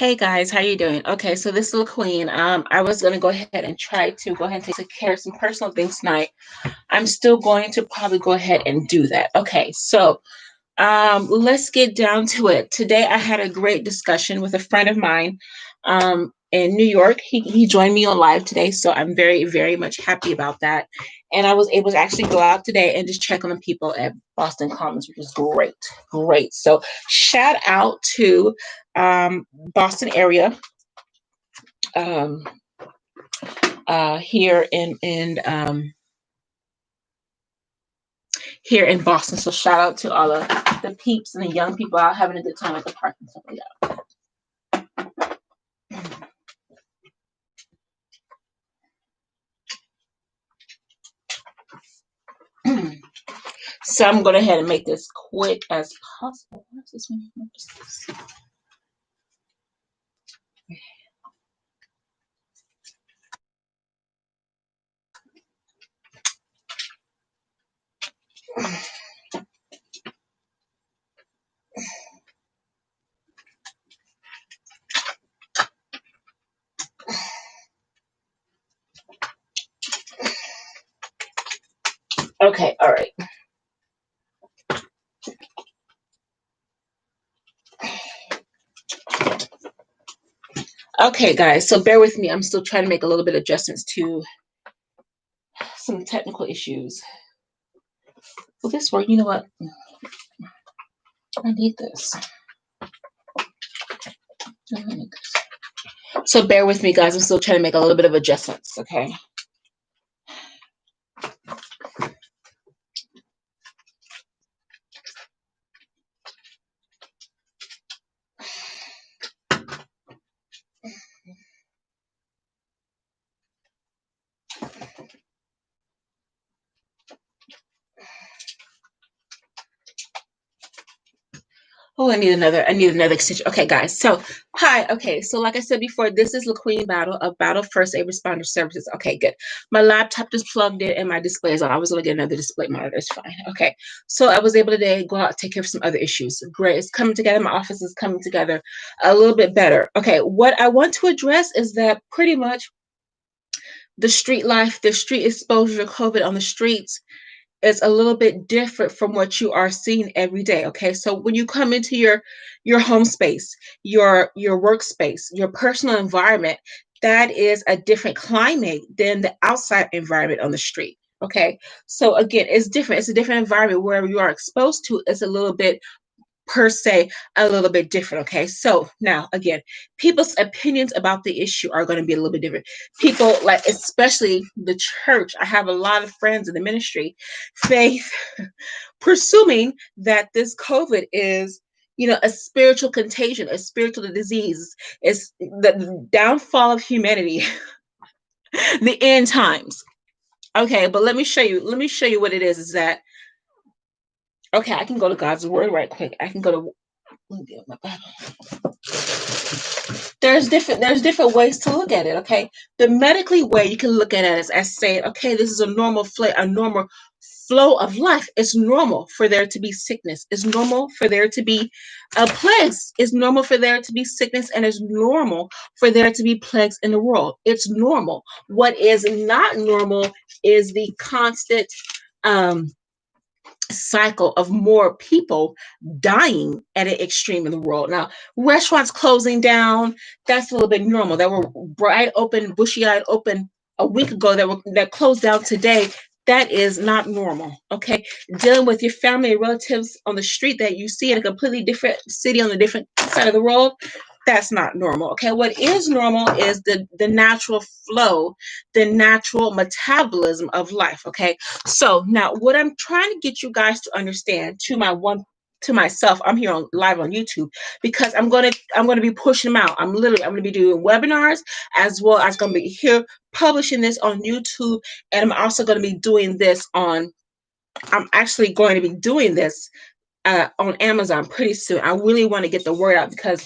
Hey guys, how you doing? Okay, so this little queen, I was gonna go ahead and try to go ahead and take care of some personal things tonight. I'm still going to probably go ahead and do that. Okay, so let's get down to it. Today I had a great discussion with a friend of mine in New York. He joined me on live today, so I'm very, very much happy about that. And I was able to actually go out today and just check on the people at Boston Commons, which is great. Great. So shout out to Boston area um, here here in Boston. So shout out to all of the peeps and the young people out having a good time at the park and stuff like that. So I'm going to ahead and make this quick as possible. Where's this one? Okay, all right. Okay, guys, so bear with me. I'm still trying to make a little bit of adjustments to some technical issues. Will this work? You know what? I need this. So bear with me, guys. I'm still trying to make a little bit of adjustments, okay? Oh, I need another extension. Okay, guys. So, hi. Okay, so like I said before, this is LaQueen Battle of Battle First Aid Responder Services. Okay, good. My laptop just plugged in and my display is on. I was going to get another display monitor. It's fine. Okay, so I was able today go out and take care of some other issues. Great. It's coming together. My office is coming together a little bit better. Okay, what I want to address is that pretty much the street life, the street exposure to COVID on the streets is a little bit different from what you are seeing every day. Okay, so when you come into your home space, your workspace, your personal environment, that is a different climate than the outside environment on the street. Okay, so again, it's different. It's a different environment. Wherever you are exposed to is a little bit per se a little bit different. Okay, so now again, people's opinions about the issue are going to be a little bit different. People, like especially the church, I have a lot of friends in the ministry, faith, presuming that this COVID is, a spiritual contagion, a spiritual disease. It's the downfall of humanity, the end times. Okay, but let me show you what it is that, okay, I can go to God's word right quick. I can go to, let me get my Bible. There's different ways to look at it. Okay, the medically way you can look at it is as saying, okay, this is a normal flow of life. It's normal for there to be sickness. It's normal for there to be plagues. It's normal for there to be sickness, and it's normal for there to be plagues in the world. It's normal. What is not normal is the constant um cycle of more people dying at an extreme in the world. Now, restaurants closing down, that's a little bit normal. That were bright open, bushy-eyed open a week ago that closed down today. That is not normal. Okay. Dealing with your family and relatives on the street that you see in a completely different city on a different side of the world, that's not normal. Okay. What is normal is the natural flow, the natural metabolism of life. Okay. So now what I'm trying to get you guys to understand to myself, I'm here on live on YouTube because I'm gonna be pushing them out. I'm gonna be doing webinars as well as gonna be here publishing this on YouTube, and I'm also gonna be doing this on I'm actually going to be doing this on Amazon pretty soon. I really want to get the word out because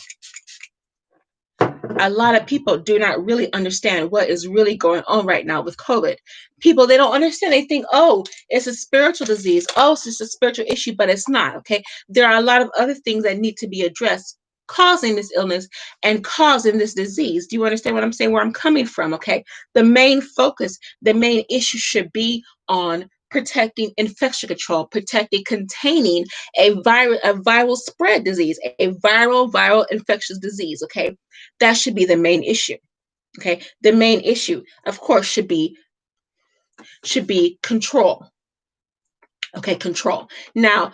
a lot of people do not really understand what is really going on right now with COVID. People, they don't understand. They think, oh, it's a spiritual disease. Oh, it's just a spiritual issue, but it's not. Okay. There are a lot of other things that need to be addressed causing this illness and causing this disease. Do you understand what I'm saying? Where I'm coming from? Okay. The main focus, the main issue should be on protecting infection control, protecting, containing a viral spread disease, a viral infectious disease. Okay. That should be the main issue. Okay. The main issue, of course, should be control. Okay, control. Now,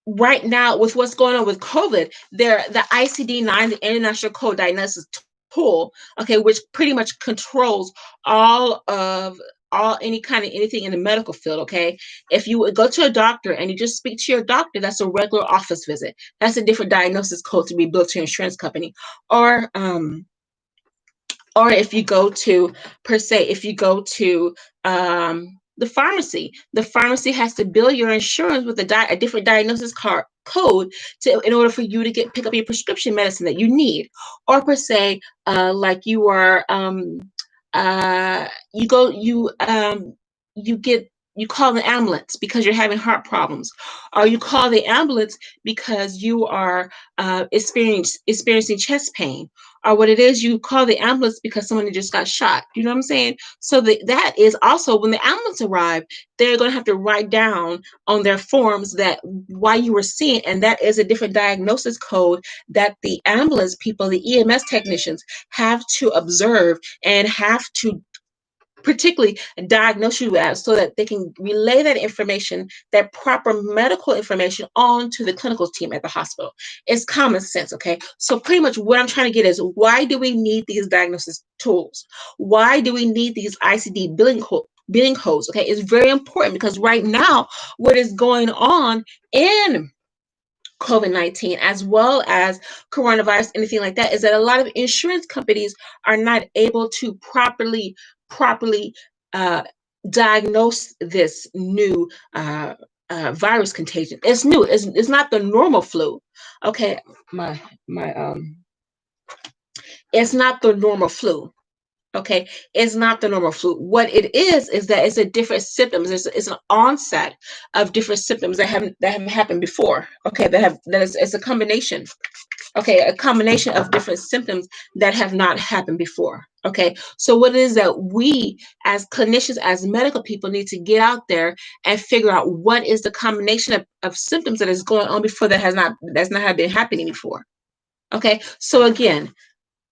right now, with what's going on with COVID, the ICD-9, the International Code Diagnosis Tool, okay, which pretty much controls all of all any kind of anything in the medical field. Okay, if you would go to a doctor and you just speak to your doctor, that's a regular office visit. That's a different diagnosis code to be billed to your insurance company, or if you go to, per se, if you go to the pharmacy has to bill your insurance with a different diagnosis code in order for you to pick up your prescription medicine that you need. Or per se, like you are you go you get you call the ambulance because you're having heart problems, or you call the ambulance because you are experiencing chest pain, or what it is, you call the ambulance because someone just got shot. You know what I'm saying? So that is also, when the ambulance arrive, they're going to have to write down on their forms that why you were seen, and that is a different diagnosis code that the ambulance people, the EMS technicians, have to observe and have to particularly diagnose you as, so that they can relay that information, that proper medical information, on to the clinical team at the hospital. It's common sense. Okay, so pretty much what I'm trying to get is, why do we need these diagnosis tools? Why do we need these ICD billing codes? Okay, it's very important, because right now, what is going on in COVID-19, as well as coronavirus, anything like that, is that a lot of insurance companies are not able to properly uh, diagnose this new virus contagion. It's new. It's not the normal flu. Okay, my it's not the normal flu. Okay, it's not the normal flu. What it is that it's a different symptoms. It's an onset of different symptoms that have happened before. Okay, it's a combination. Okay, a combination of different symptoms that have not happened before. Okay, so what it is that we, as clinicians, as medical people, need to get out there and figure out what is the combination of symptoms that is going on before that's not have been happening before. Okay, so again,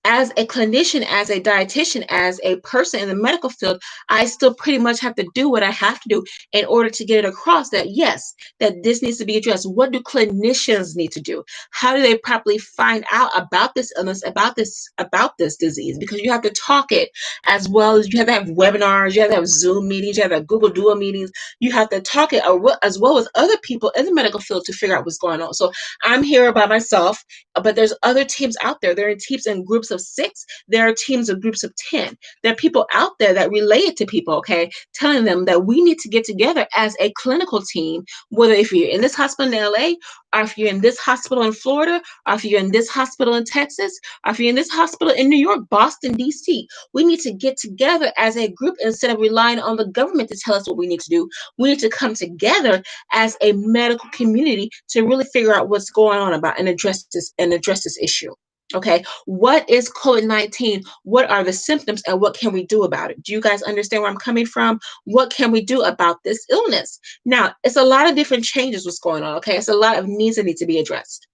as a clinician, as a dietitian, as a person in the medical field, I still pretty much have to do what I have to do in order to get it across that, yes, that this needs to be addressed. What do clinicians need to do? How do they properly find out about this illness, about this disease? Because you have to talk it, as well as you have to have webinars, you have to have Zoom meetings, you have to have Google Duo meetings. You have to talk it as well as other people in the medical field to figure out what's going on. So I'm here by myself, but there's other teams out there. There are teams in groups of 6. There are teams of groups of 10. There are people out there that relay it to people, okay, telling them that we need to get together as a clinical team, whether if you're in this hospital in LA, or if you're in this hospital in Florida, or if you're in this hospital in Texas, or if you're in this hospital in New York, Boston, DC. We need to get together as a group instead of relying on the government to tell us what we need to do. We need to come together as a medical community to really figure out what's going on about and address this issue. Okay, what is COVID-19? What are the symptoms, and what can we do about it? Do you guys understand where I'm coming from? What can we do about this illness? Now, it's a lot of different changes what's going on. Okay, it's a lot of needs that need to be addressed.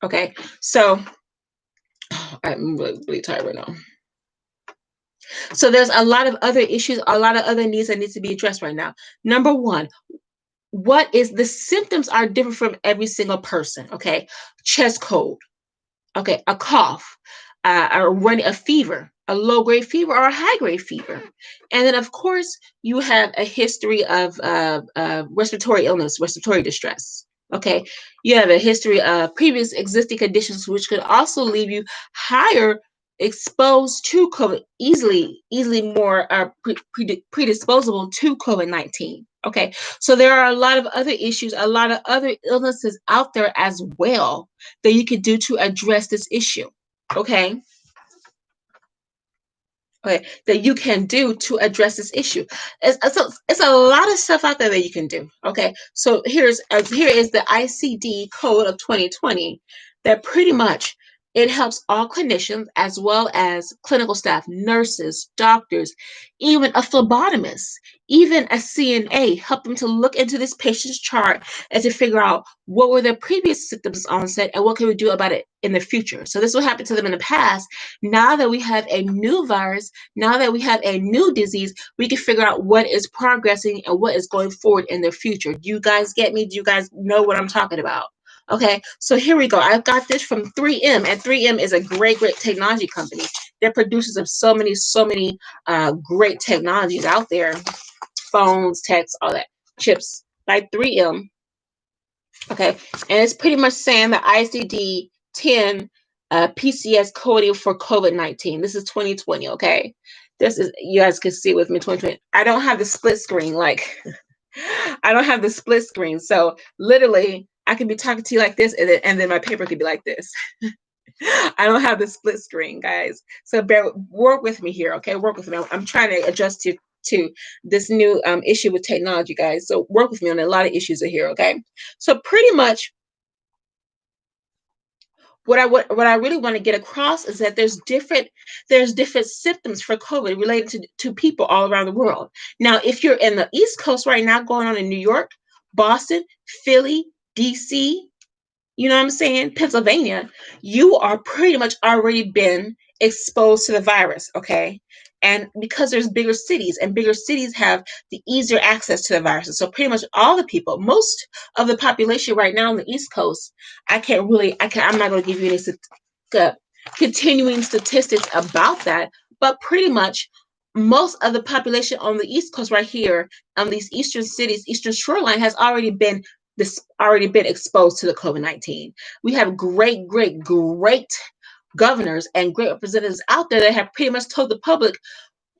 Okay, so I'm really, really tired right now. So there's a lot of other issues, a lot of other needs that need to be addressed right now. Number one, what is the symptoms are different from every single person. Okay, chest cold. Okay, a cough, a fever, a low-grade fever or a high-grade fever. And then, of course, you have a history of respiratory illness, respiratory distress. Okay, you have a history of previous existing conditions, which could also leave you higher exposed to COVID, easily more predisposable to COVID-19. Okay, so there are a lot of other issues, a lot of other illnesses out there as well that you could do to address this issue. Okay. Okay, that you can do to address this issue. It's a lot of stuff out there that you can do. Okay, so here is the ICD code of 2020 that pretty much it helps all clinicians as well as clinical staff, nurses, doctors, even a phlebotomist, even a CNA, help them to look into this patient's chart and to figure out what were their previous symptoms onset and what can we do about it in the future. So this will happen to them in the past. Now that we have a new virus, now that we have a new disease, we can figure out what is progressing and what is going forward in the future. Do you guys get me? Do you guys know what I'm talking about? Okay, so here we go. I've got this from 3M, and 3M is a great, great technology company. They're producers of so many great technologies out there, phones, texts, all that, chips by 3M. Okay, and it's pretty much saying the ICD-10 PCS coding for COVID-19. This is 2020. Okay, this is, you guys can see with me, 2020. I don't have the split screen like I don't have the split screen, so literally I can be talking to you like this, and then my paper could be like this. I don't have the split screen, guys. So work with me here, okay? Work with me. I'm trying to adjust to this new issue with technology, guys. So work with me on a lot of issues are here, okay? So pretty much what I really want to get across is that there's different symptoms for COVID related to people all around the world. Now, if you're in the East Coast right now, going on in New York, Boston, Philly, DC, you know what I'm saying, Pennsylvania, you are pretty much already been exposed to the virus, okay? And because there's bigger cities, and bigger cities have the easier access to the viruses. So pretty much all the people, most of the population right now on the East Coast, I'm not going to give you any uh, continuing statistics about that, but pretty much most of the population on the East Coast right here, these eastern cities, eastern shoreline has already been exposed to the COVID-19. We have great, great, great governors and great representatives out there that have pretty much told the public,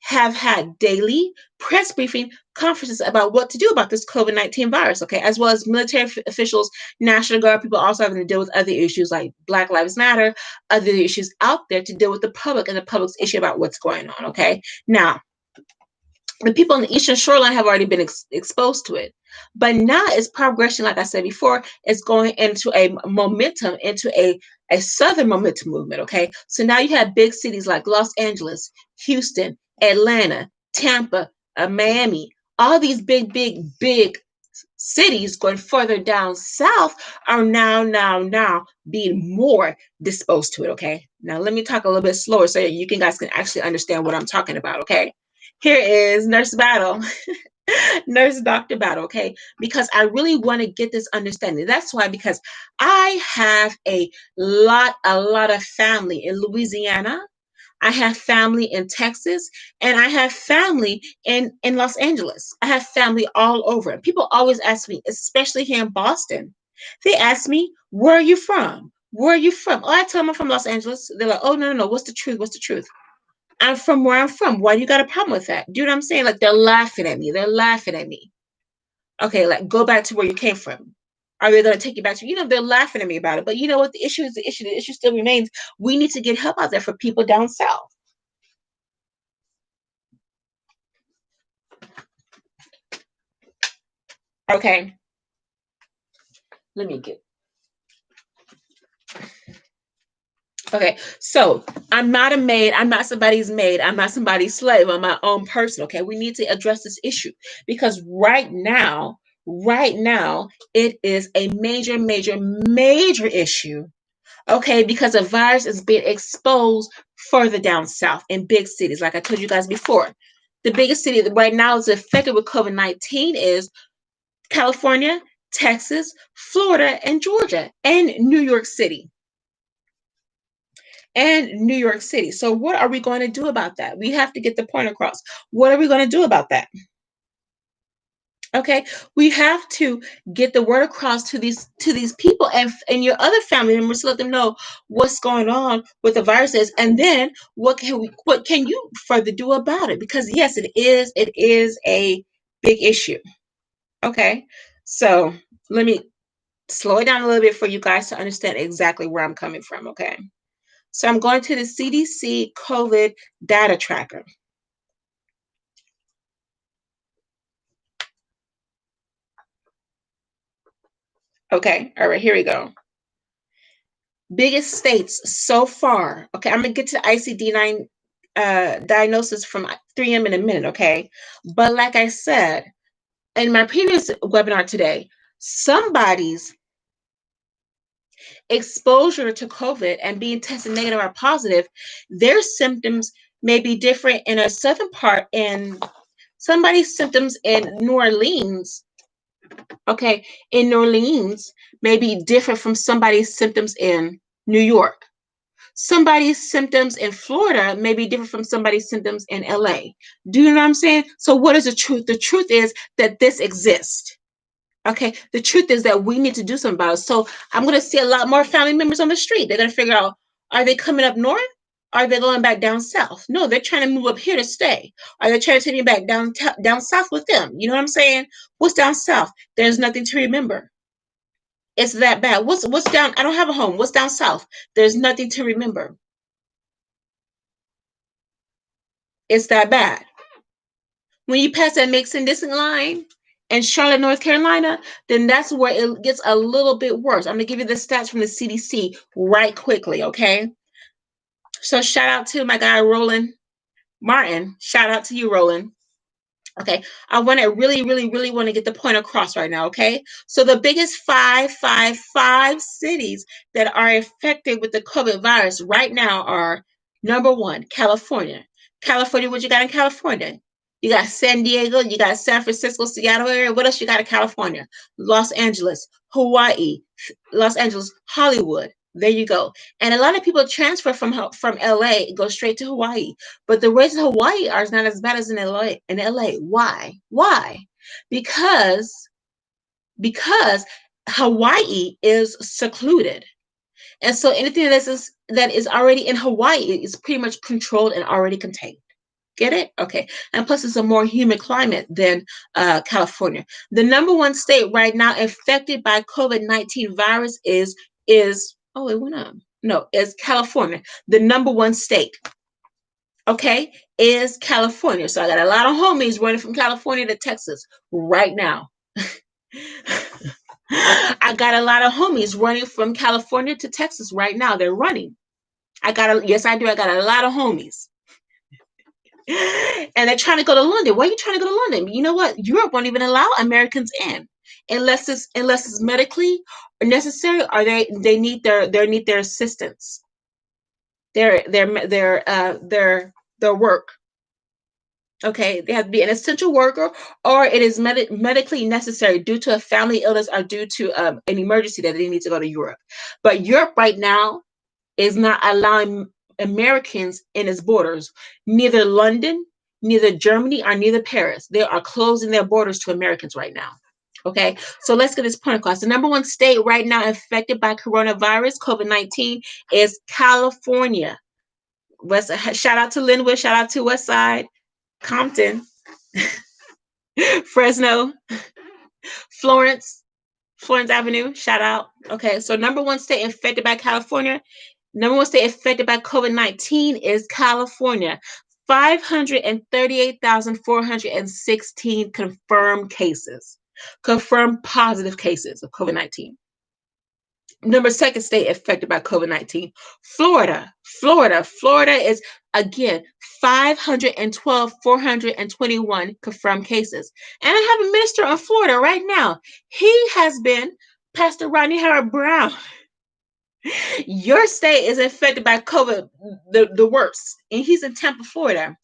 have had daily press briefing conferences about what to do about this COVID-19 virus, okay, as well as military officials, National Guard people also having to deal with other issues like Black Lives Matter, other issues out there to deal with the public and the public's issue about what's going on, okay? Now, the people on the eastern shoreline have already been exposed to it, but now it's progression, like I said before, it's going into a momentum, into a southern momentum movement, okay? So now you have big cities like Los Angeles, Houston, Atlanta, Tampa, Miami, all these big cities going further down south are now being more disposed to it, okay? Now let me talk a little bit slower so you guys can actually understand what I'm talking about, okay? Here is Nurse Battle, Nurse Doctor Battle, okay? Because I really want to get this understanding. That's why, because I have a lot of family in Louisiana. I have family in Texas, and I have family in Los Angeles. I have family all over. People always ask me, especially here in Boston, they ask me, where are you from? Where are you from? Oh, I tell them I'm from Los Angeles. They're like, oh, no. What's the truth? What's the truth? I'm from where I'm from. Why do you got a problem with that? Do you know what I'm saying? Like, they're laughing at me. They're laughing at me. Okay, like, go back to where you came from. Are they going to take you back to, they're laughing at me about it. But you know what? The issue is the issue. The issue still remains. We need to get help out there for people down south. Okay. Let me get. Okay, so I'm not a maid. I'm not somebody's maid. I'm not somebody's slave. I'm my own person. Okay, we need to address this issue because right now, it is a major issue. Okay, because a virus is being exposed further down south in big cities, like I told you guys before. The biggest city that right now is affected with COVID-19 is California, Texas, Florida, and Georgia, and New York City. So what are we going to do about that? We have to get the point across. What are we going to do about that? Okay, we have to get the word across to these people and your other family members to let them know what's going on with the viruses, and then what can you further do about it? Because yes, it is a big issue. Okay, so let me slow it down a little bit for you guys to understand exactly where I'm coming from. Okay. So I'm going to the CDC COVID data tracker. Okay, all right, here we go. Biggest states so far. Okay, I'm gonna get to the ICD-9 diagnosis from 3M in a minute. Okay, but like I said in my previous webinar today, somebody's exposure to COVID and being tested negative or positive, their symptoms may be different in a southern part, and somebody's symptoms in New Orleans, okay, in New Orleans may be different from somebody's symptoms in New York. Somebody's symptoms in Florida may be different from somebody's symptoms in LA. Do you know what I'm saying? So what is the truth? The truth is that this exists. Okay, the truth is that we need to do something about it. So I'm going to see a lot more family members on the street. They're going to figure out, are they coming up north? Are they going back down south? No, they're trying to move up here to stay. Are they trying to take me back down south with them? You know what I'm saying? What's down south? There's nothing to remember. It's that bad. What's down? I don't have a home. What's down south? There's nothing to remember. It's that bad. When you pass that Mason-Dixon line in Charlotte, North Carolina, then that's where it gets a little bit worse. I'm going to give you the stats from the CDC right quickly, okay? So shout out to my guy, Roland Martin. Shout out to you, Roland. Okay, I want to really want to get the point across right now, okay? So the biggest five cities that are affected with the COVID virus right now are number one, California. California, what you got in California? You got San Diego, you got San Francisco, Seattle area. What else you got in California? Los Angeles, Hawaii, Los Angeles, Hollywood. There you go. And a lot of people transfer from LA, go straight to Hawaii. But the rates in Hawaii are not as bad as in LA. In LA, why? Why? Because because Hawaii is secluded, and so anything that is already in Hawaii is pretty much controlled and already contained. Get it? Okay. And plus, it's a more humid climate than California. The number one state right now affected by COVID-19 virus is oh, it went up. No, is California. The number one state, okay, is California. So I got a lot of homies running from California to Texas right now. I got a lot of homies running from California to Texas right now. They're running. Yes, I do. I got a lot of homies. And they're trying to go to London. Why are you trying to go to London? You know what? Europe won't even allow Americans in unless it's medically necessary, or they need their assistance, their work. Okay, they have to be an essential worker, or it is medically necessary due to a family illness or due to an emergency that they need to go to Europe. But Europe right now is not allowing Americans in its borders. Neither London, neither Germany, or neither Paris. They are closing their borders to Americans right now. Okay, so let's get this point across. The number one state right now affected by coronavirus, COVID-19, is California. Shout out to Linwood, shout out to West Side, Compton, Fresno, Florence, Florence Avenue, shout out. Okay, so number one state affected by California. Number one state affected by COVID-19 is California. 538,416 confirmed cases, confirmed positive cases of COVID-19. Number second state affected by COVID-19, Florida. Florida is again 512,421 confirmed cases. And I have a minister of Florida right now. He has been Pastor Rodney Howard-Brown. Your state is affected by COVID the worst, and he's in Tampa, Florida.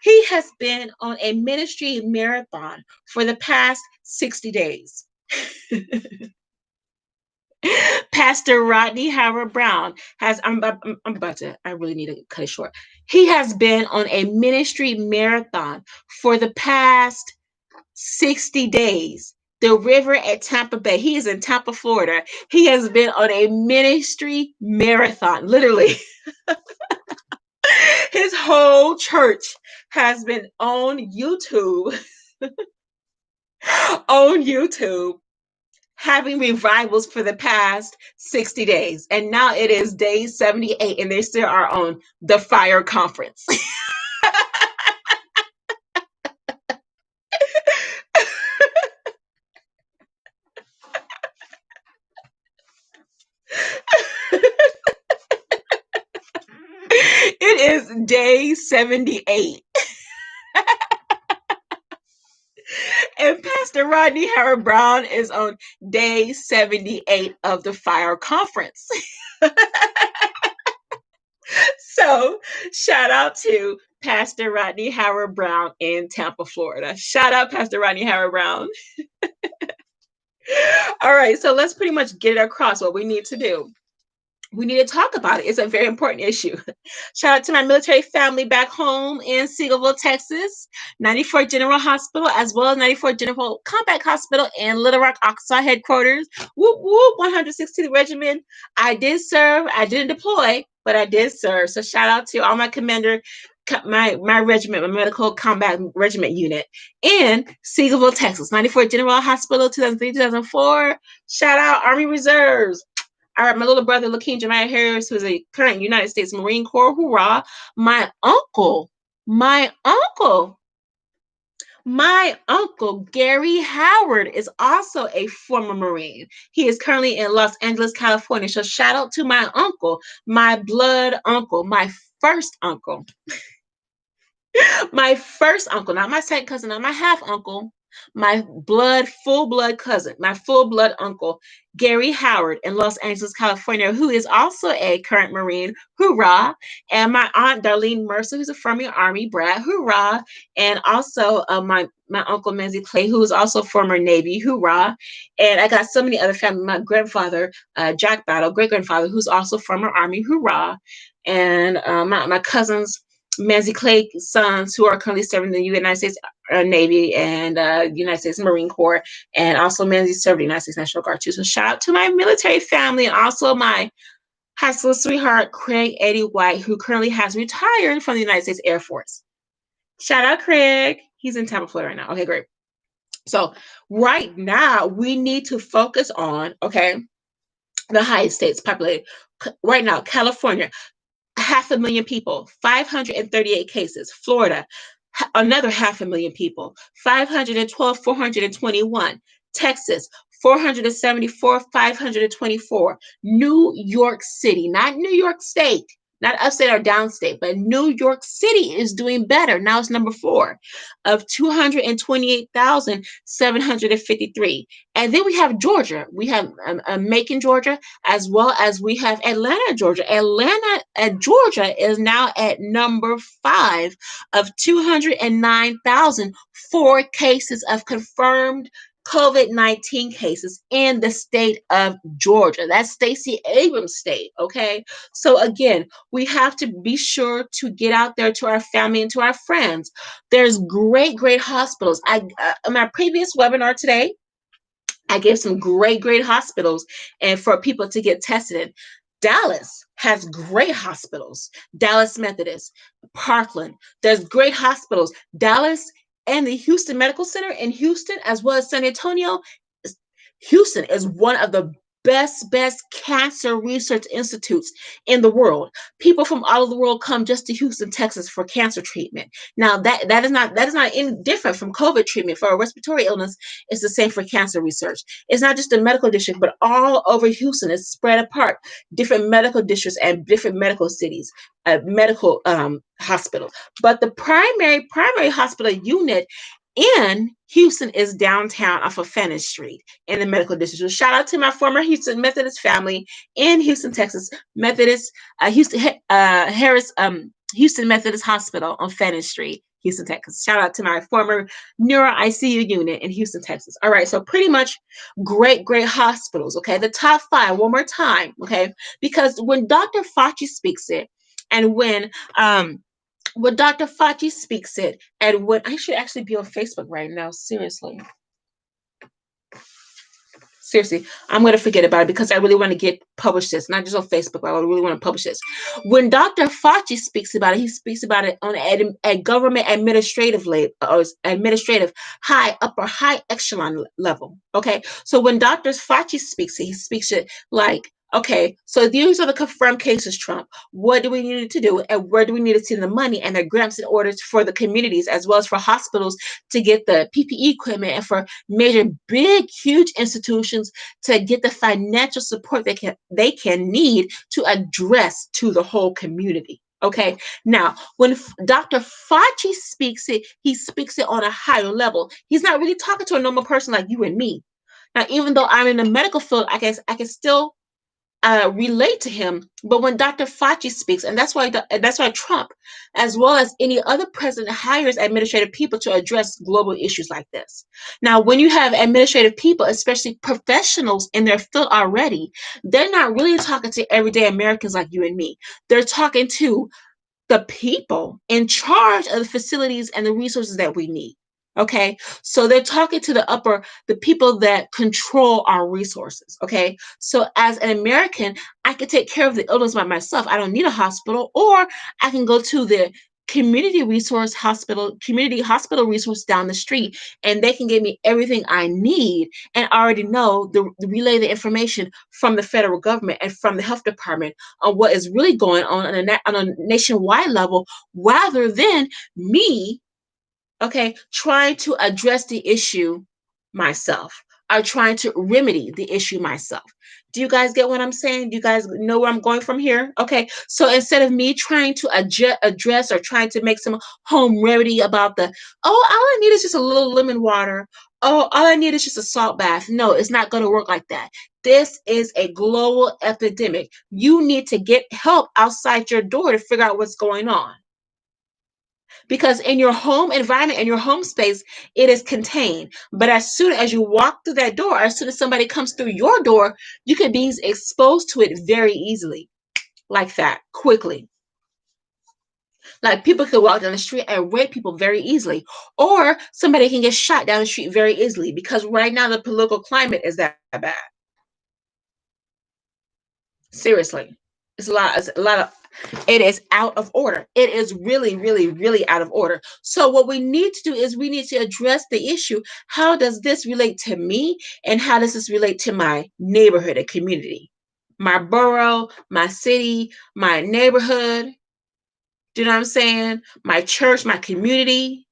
He has been on a ministry marathon for the past 60 days. Pastor Rodney Howard-Brown has, I'm about to, I really need to cut it short. He has been on a ministry marathon for the past 60 days. The river at Tampa Bay. He is in Tampa, Florida. He has been on a ministry marathon, literally. His whole church has been on YouTube, on YouTube, having revivals for the past 60 days. And now it is day 78, and they still are on the Fire Conference. is day 78. And Pastor Rodney Howard Brown is on day 78 of the fire conference. So shout out to Pastor Rodney Howard Brown in Tampa, Florida. Shout out Pastor Rodney Howard Brown. All right, so let's pretty much get it across what we need to do. We need to talk about it. It's a very important issue. Shout out to my military family back home in Seagoville, Texas, 94 General Hospital, as well as 94 General Combat Hospital in Little Rock, Arkansas headquarters. Whoop, whoop, 160th Regiment. I did serve. I didn't deploy, but I did serve. So shout out to all my commander, my regiment, my medical combat regiment unit in Seagoville, Texas, 94 General Hospital, 2003, 2004. Shout out Army Reserves. All right, my little brother, Lakeem Jemiah Harris, who's a current United States Marine Corps, hoorah. My uncle, Gary Howard is also a former Marine. He is currently in Los Angeles, California. So shout out to my uncle, my blood uncle, my first uncle. My first uncle, not my second cousin, not my half uncle, my full blood cousin, my full blood uncle, Gary Howard in Los Angeles, California, who is also a current Marine, hoorah. And my aunt, Darlene Mercer, who's a former Army brat, hoorah. And also my uncle, Menzie Clay, who is also former Navy, hoorah. And I got so many other family, my grandfather, Jack Battle, great-grandfather, who's also former Army, hoorah. And my cousins, Menzie Clay sons who are currently serving in the United States Navy and United States Marine Corps, and also Menzie served the United States National Guard too. So shout out to my military family and also my high school sweetheart, Craig Eddie White, who currently has retired from the United States Air Force. Shout out Craig. He's in Tampa, Florida right now. Okay, great. So right now we need to focus on, okay, the highest states populated. Right now, California, 500,000 people, 538 cases. Florida, another 500,000 people, 512, 421. Texas, 474, 524. New York City, not New York State, not upstate or downstate, but New York City is doing better. Now it's number 4 of 228,753. And then we have Georgia. We have Macon, Georgia, as well as we have Atlanta, Georgia. Georgia is now at number 5 of 209,004 cases of confirmed COVID-19 cases in the state of Georgia. That's Stacey Abrams' state, okay? So again, we have to be sure to get out there to our family and to our friends. There's great, great hospitals. In my previous webinar today, I gave some great, great hospitals and for people to get tested in. Dallas has great hospitals. Dallas Methodist, Parkland. There's great hospitals. Dallas and the Houston Medical Center in Houston, as well as San Antonio. Houston is one of the best cancer research institutes in the world. People from all over the world come just to Houston, Texas for cancer treatment. Now that is not any different from COVID treatment for a respiratory illness. It's the same for cancer research. It's not just a medical district, but all over Houston. It's spread apart, different medical districts and different medical cities, medical hospital. But the primary hospital unit in Houston is downtown off of Fenton Street in the medical district. So shout out to my former Houston Methodist family in Houston, Texas, Methodist, Houston Methodist Hospital on Fenton Street, Houston, Texas. Shout out to my former neuro ICU unit in Houston, Texas. All right, so pretty much great hospitals, okay? The top 5, one more time, okay? Because when Dr. Fauci speaks it, and when Dr. Fauci speaks it, and when I should actually be on Facebook right now, seriously, I'm going to forget about it because I really want to publish this, not just on Facebook, but I really want to publish this. When Dr. Fauci speaks about it, he speaks about it on a government administrative high echelon level. Okay, so when Dr. Fauci speaks it, he speaks it like, okay, so these are the confirmed cases, Trump. What do we need to do, and where do we need to send the money and the grants in order for the communities as well as for hospitals to get the PPE equipment, and for major, big, huge institutions to get the financial support they can need to address to the whole community. Okay. Now, when Dr. Fauci speaks it, he speaks it on a higher level. He's not really talking to a normal person like you and me. Now, even though I'm in the medical field, I can still relate to him. But when Dr. Fauci speaks, and that's why Trump, as well as any other president, hires administrative people to address global issues like this. Now, when you have administrative people, especially professionals in their field already, they're not really talking to everyday Americans like you and me. They're talking to the people in charge of the facilities and the resources that we need. Okay. So they're talking to the people that control our resources. Okay. So as an American, I can take care of the illness by myself. I don't need a hospital, or I can go to the community hospital resource down the street, and they can give me everything I need, and I already know relay the information from the federal government and from the health department on what is really going on a nationwide level, rather than me, okay, trying to address the issue myself, or trying to remedy the issue myself. Do you guys get what I'm saying? Do you guys know where I'm going from here? Okay, so instead of me trying to address or trying to make some home remedy about all I need is just a little lemon water. Oh, all I need is just a salt bath. No, it's not going to work like that. This is a global epidemic. You need to get help outside your door to figure out what's going on. Because in your home environment, in your home space, it is contained. But as soon as you walk through that door, as soon as somebody comes through your door, you can be exposed to it very easily, like that, quickly. Like people can walk down the street and rape people very easily, or somebody can get shot down the street very easily, because right now the political climate is that bad. Seriously, it's a lot of it is out of order. It is really, really, really out of order. So what we need to do is we need to address the issue. How does this relate to me, and how does this relate to my neighborhood and community, my borough, my city, my neighborhood? Do you know what I'm saying? My church, my community,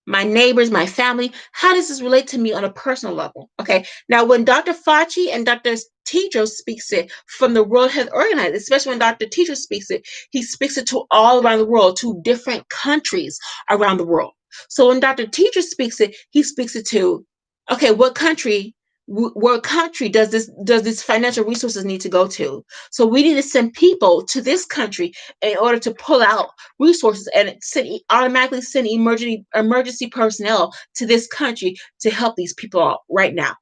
my neighbors, my family. How does this relate to me on a personal level? Okay. Now, when Dr. Fauci and Dr. Tedros speaks it from the World Health Organization, especially when Dr. Tedros speaks it, he speaks it to all around the world, to different countries around the world. So when Dr. Tedros speaks it, he speaks it to, okay, what country does this financial resources need to go to? So we need to send people to this country in order to pull out resources and automatically send emergency personnel to this country to help these people out right now.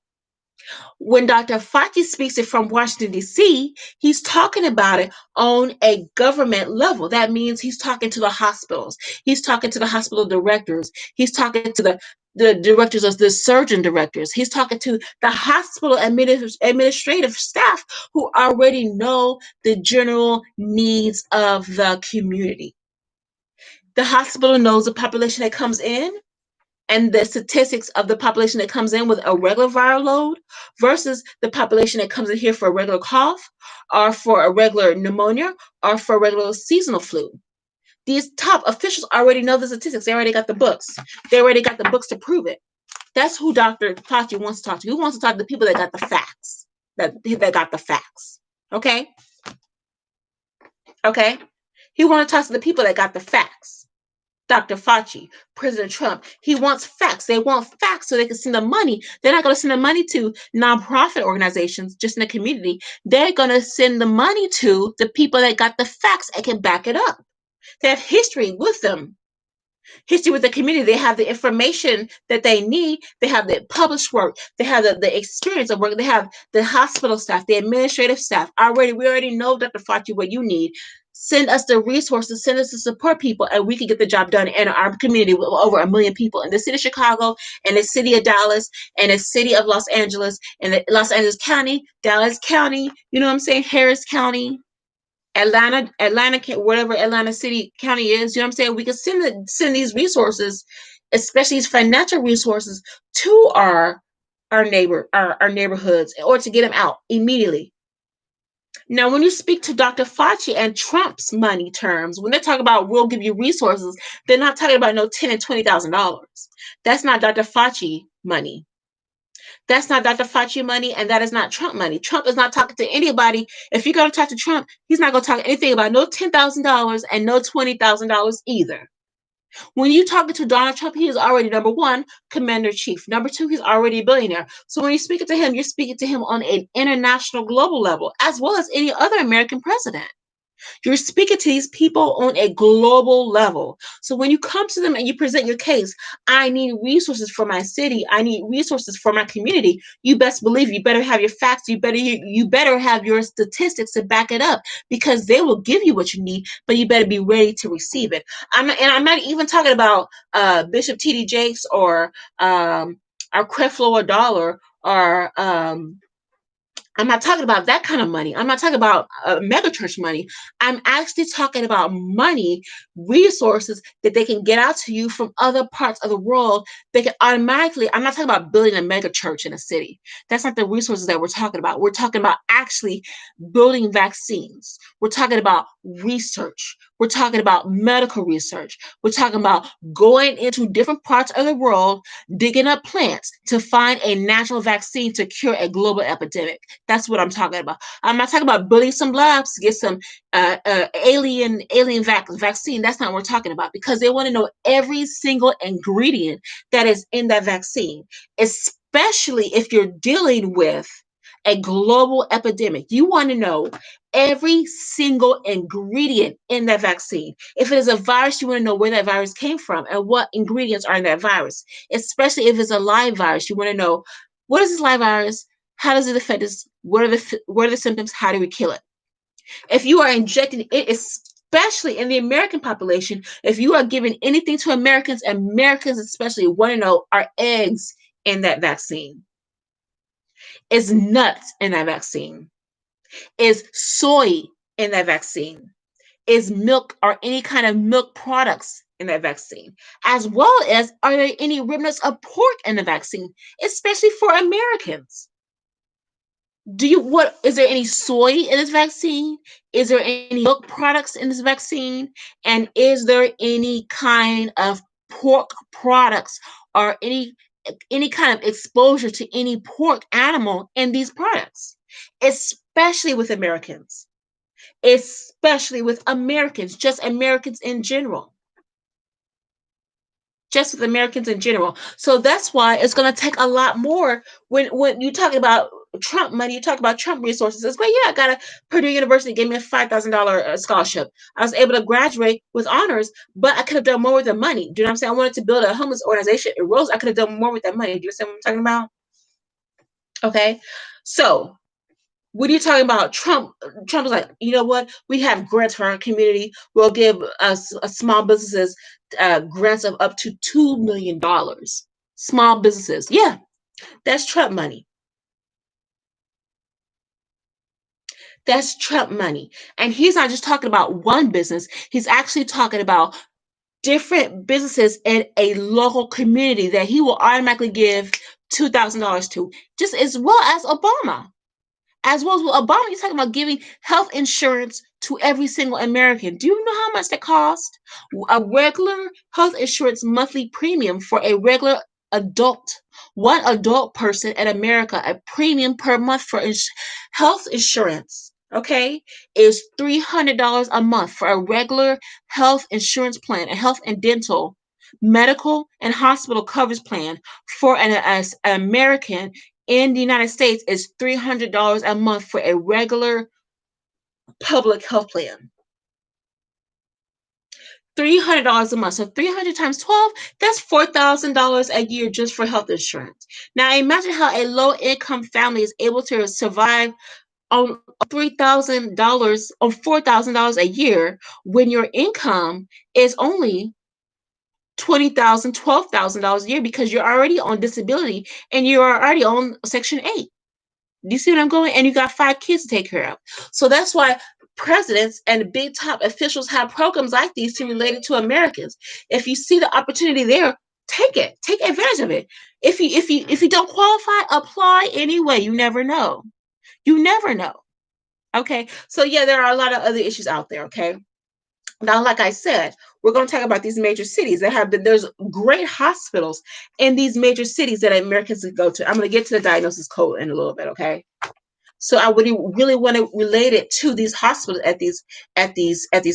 When Dr. Fauci speaks it from Washington, D.C., he's talking about it on a government level. That means he's talking to the hospitals. He's talking to the hospital directors. He's talking to the directors of the surgeon directors. He's talking to the hospital administrative staff who already know the general needs of the community. The hospital knows the population that comes in and the statistics of the population that comes in with a regular viral load versus the population that comes in here for a regular cough, or for a regular pneumonia, or for a regular seasonal flu. These top officials already know the statistics. They already got the books. They already got the books to prove it. That's who Dr. Fauci wants to talk to. He wants to talk to the people that got the facts. That got the facts. Okay? Okay? He wants to talk to the people that got the facts. Dr. Fauci, President Trump, he wants facts. They want facts so they can send the money. They're not going to send the money to nonprofit organizations just in the community. They're going to send the money to the people that got the facts and can back it up. They have history with them. History with the community. They have the information that they need. They have the published work. They have the experience of work. They have the hospital staff, the administrative staff. We already know, Dr. Fauci, what you need. Send us the resources, send us the support people, and we can get the job done in our community with over 1 million people in the city of Chicago, and the city of Dallas, and the city of Los Angeles, and the Los Angeles County, Dallas County, you know what I'm saying, Harris County, Atlanta, whatever Atlanta City County is, you know what I'm saying? We can send these resources, especially these financial resources, to our neighborhoods in order to get them out immediately. Now, when you speak to Dr. Fauci and Trump's money terms, when they talk about we'll give you resources, they're not talking about no $10,000 and $20,000. That's not Dr. Fauci money. That's not Dr. Fauci money, and that is not Trump money. Trump is not talking to anybody. If you're going to talk to Trump, he's not going to talk anything about no $10,000 and no $20,000 either. When you talking to Donald Trump, he is already number one, commander chief. Number two, he's already a billionaire. So when you're speaking to him, you're speaking to him on an international, global level, as well as any other American president. You're speaking to these people on a global level. So when you come to them and you present your case, I need resources for my city. I need resources for my community. You best believe you better have your facts. You better have your statistics to back it up, because they will give you what you need, but you better be ready to receive it. I'm not even talking about Bishop T.D. Jakes or our Creflo Dollar or I'm not talking about that kind of money. I'm not talking about mega church money. I'm actually talking about money, resources that they can get out to you from other parts of the world. They can automatically, I'm not talking about building a mega church in a city. That's not the resources that we're talking about. We're talking about actually building vaccines. We're talking about research. We're talking about medical research. We're talking about going into different parts of the world, digging up plants to find a natural vaccine to cure a global epidemic. That's what I'm talking about. I'm not talking about building some labs to get some alien vaccine. That's not what we're talking about, because they want to know every single ingredient that is in that vaccine, especially if you're dealing with a global epidemic. You want to know every single ingredient in that vaccine. If it is a virus, you want to know where that virus came from and what ingredients are in that virus. Especially if it's a live virus, you want to know, what is this live virus? How does it affect us? What are the symptoms? How do we kill it? If you are injecting it, especially in the American population, if you are giving anything to Americans, Americans especially want to know, are eggs in that vaccine? Is nuts in that vaccine? Is soy in that vaccine? Is milk or any kind of milk products in that vaccine? As well as, are there any remnants of pork in the vaccine, especially for Americans? Is there any soy in this vaccine? Is there any milk products in this vaccine? And is there any kind of pork products or any kind of exposure to any pork animal in these products? Especially with Americans. Especially with Americans, just Americans in general. Just with Americans in general. So that's why it's going to take a lot more when you talk about Trump money, you talk about Trump resources. It's great. Yeah, I got a Purdue University gave me a $5,000 scholarship. I was able to graduate with honors, but I could have done more with the money. Do you know what I'm saying? I wanted to build a homeless organization in Rose. I could have done more with that money. Do you understand what I'm talking about? Okay. So what are you talking about? Trump was like, you know what? We have grants for our community. We'll give us small businesses grants of up to $2 million. Small businesses. Yeah, that's Trump money. That's Trump money. And he's not just talking about one business. He's actually talking about different businesses in a local community that he will automatically give $2,000 to, just as well as Obama. As well as with Obama, he's talking about giving health insurance to every single American. Do you know how much that costs? A regular health insurance monthly premium for a regular adult, one adult person in America, a premium per month for health insurance, okay, is $300 a month for a regular health insurance plan, a health and dental, medical, and hospital coverage plan for an American in the United States is $300 a month for a regular public health plan. $300 a month. So 300 times 12, that's $4,000 a year just for health insurance. Now imagine how a low income family is able to survive on $3,000 or $4,000 a year when your income is only $20,000, $12,000 a year, because you're already on disability and you're already on Section 8. Do you see what I'm going? And you got 5 kids to take care of. So that's why presidents and big top officials have programs like these to relate it to Americans. If you see the opportunity there, take it. Take advantage of it. If you don't qualify, apply anyway. You never know. You never know. Okay. So yeah, there are a lot of other issues out there. Okay. Now, like I said, we're going to talk about these major cities that have there's great hospitals in these major cities that Americans can go to. I'm going to get to the diagnosis code in a little bit, okay? So I would really want to relate it to these hospitals at these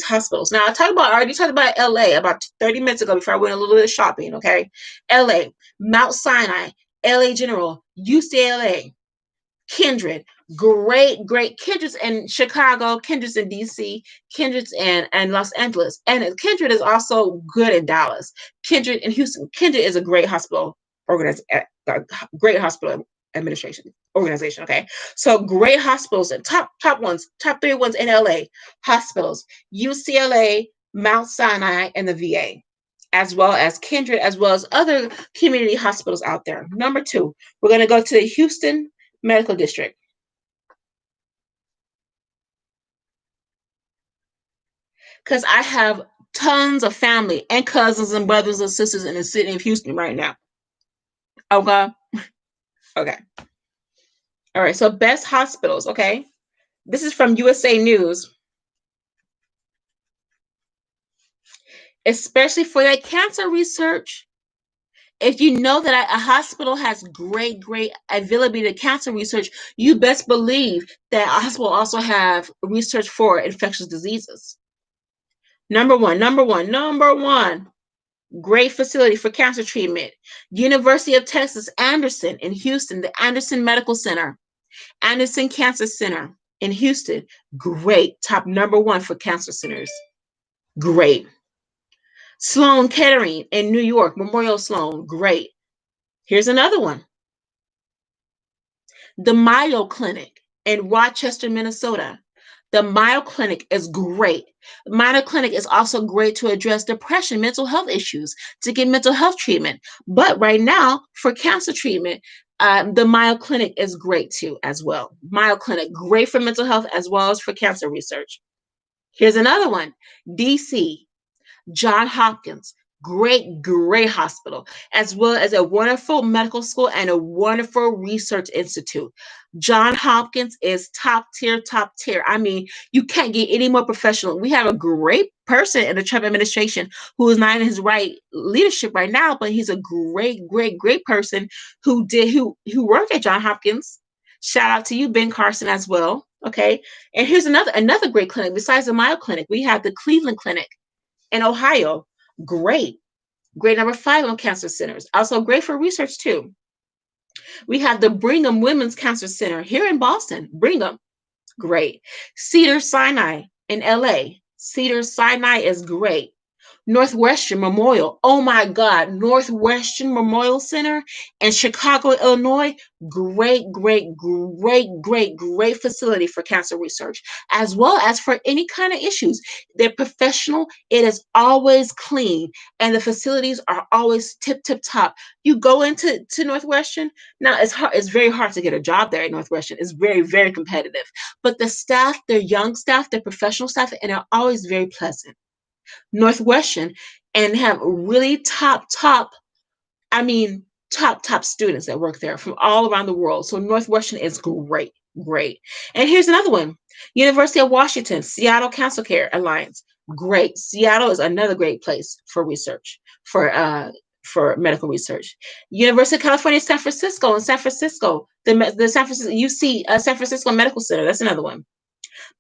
hospitals. Now I already talked about LA about 30 minutes ago before I went a little bit of shopping, okay? LA, Mount Sinai, LA General, UCLA, Kindred, great Kindred's in Chicago, Kindred's in DC, Kindred's in Los Angeles, and Kindred is also good in Dallas. Kindred in Houston. Kindred is a great hospital great hospital administration organization. Okay, so great hospitals and top ones, top three ones in LA hospitals: UCLA, Mount Sinai, and the VA. As well as Kindred, as well as other community hospitals out there. Number two, we're going to go to the Houston Medical District, because I have tons of family and cousins and brothers and sisters in the city of Houston right now. Okay. Okay. All right. So best hospitals. Okay. This is from USA News. Especially for that cancer research. If you know that a hospital has great availability to cancer research, you best believe that a hospital also have research for infectious diseases. Number one, great facility for cancer treatment. University of Texas, Anderson in Houston, the Anderson Medical Center, Anderson Cancer Center in Houston. Great. Top number one for cancer centers. Great. Sloan Kettering in New York, Memorial Sloan. Great. Here's another one. The Mayo Clinic in Rochester, Minnesota. The Mayo Clinic is great. The Mayo Clinic is also great to address depression, mental health issues, to get mental health treatment. But right now, for cancer treatment, the Mayo Clinic is great too, as well. Mayo Clinic, great for mental health as well as for cancer research. Here's another one, DC. John Hopkins, great hospital, as well as a wonderful medical school and a wonderful research institute. John Hopkins is top tier, top tier. I mean, you can't get any more professional. We have a great person in the Trump administration who is not in his right leadership right now, but he's a great person who worked at John Hopkins. Shout out to you, Ben Carson, as well. Okay. And here's another great clinic. Besides the Mayo Clinic, we have the Cleveland Clinic in Ohio. Great number 5 on cancer centers. Also great for research too. We have the Brigham Women's Cancer Center here in Boston. Brigham, great. Cedar Sinai in LA. Cedar Sinai is great. Northwestern Memorial. Oh my God, Northwestern Memorial Center in Chicago, Illinois. Great facility for cancer research, as well as for any kind of issues. They're professional. It is always clean, and the facilities are always tip top. You go into Northwestern. Now it's hard. It's very hard to get a job there at Northwestern. It's very competitive. But the staff, they're young staff, they're professional staff, and they're always very pleasant. Northwestern, and have really I mean, top students that work there from all around the world. So Northwestern is great. And here's another one. University of Washington, Seattle Cancer Care Alliance. Great. Seattle is another great place for research, for medical research. University of California, San Francisco, and San Francisco, the San Francisco UC San Francisco Medical Center. That's another one.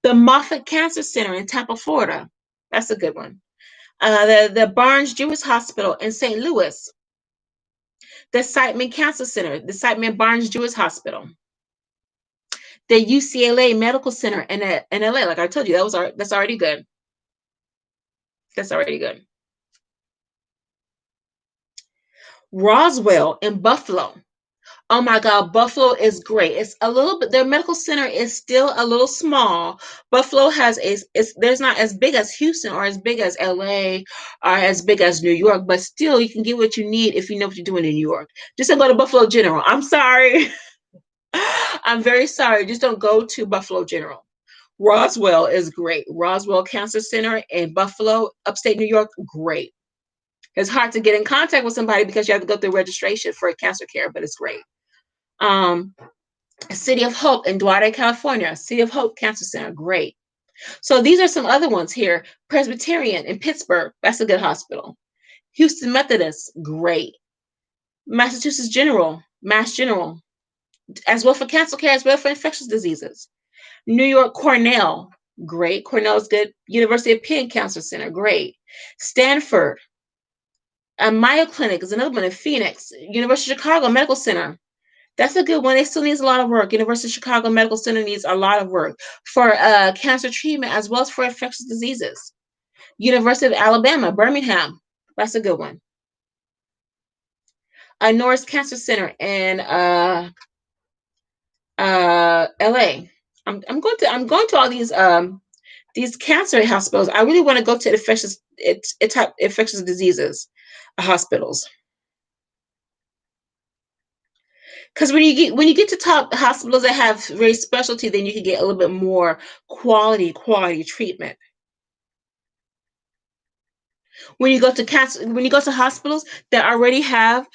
The Moffitt Cancer Center in Tampa, Florida. That's a good one. The Barnes Jewish Hospital in St. Louis, the Siteman Cancer Center, the Siteman Barnes Jewish Hospital, the UCLA Medical Center in LA. Like I told you, that's already good. That's already good. Roswell in Buffalo. Oh my God, Buffalo is great. It's a little bit, their medical center is still a little small. Buffalo there's not as big as Houston or as big as LA or as big as New York, but still you can get what you need if you know what you're doing in New York. Just don't go to Buffalo General. I'm sorry. I'm very sorry. Just don't go to Buffalo General. Roswell is great. Roswell Cancer Center in Buffalo, upstate New York, great. It's hard to get in contact with somebody because you have to go through registration for cancer care, but it's great. City of Hope in Duarte, California. City of Hope Cancer Center, great. So these are some other ones here. Presbyterian in Pittsburgh, that's a good hospital. Houston Methodist, great. Massachusetts General, Mass General, as well for cancer care, as well for infectious diseases. New York Cornell, great. Cornell's good. University of Penn Cancer Center, great. Stanford, Mayo Clinic is another one in Phoenix. University of Chicago Medical Center, that's a good one. It still needs a lot of work. University of Chicago Medical Center needs a lot of work for cancer treatment as well as for infectious diseases. University of Alabama, Birmingham, that's a good one. Norris Cancer Center in LA. I'm going to all these cancer hospitals. I really want to go to infectious diseases hospitals. Because when you get to top hospitals that have very specialty, then you can get a little bit more quality treatment. When you go to hospitals that already have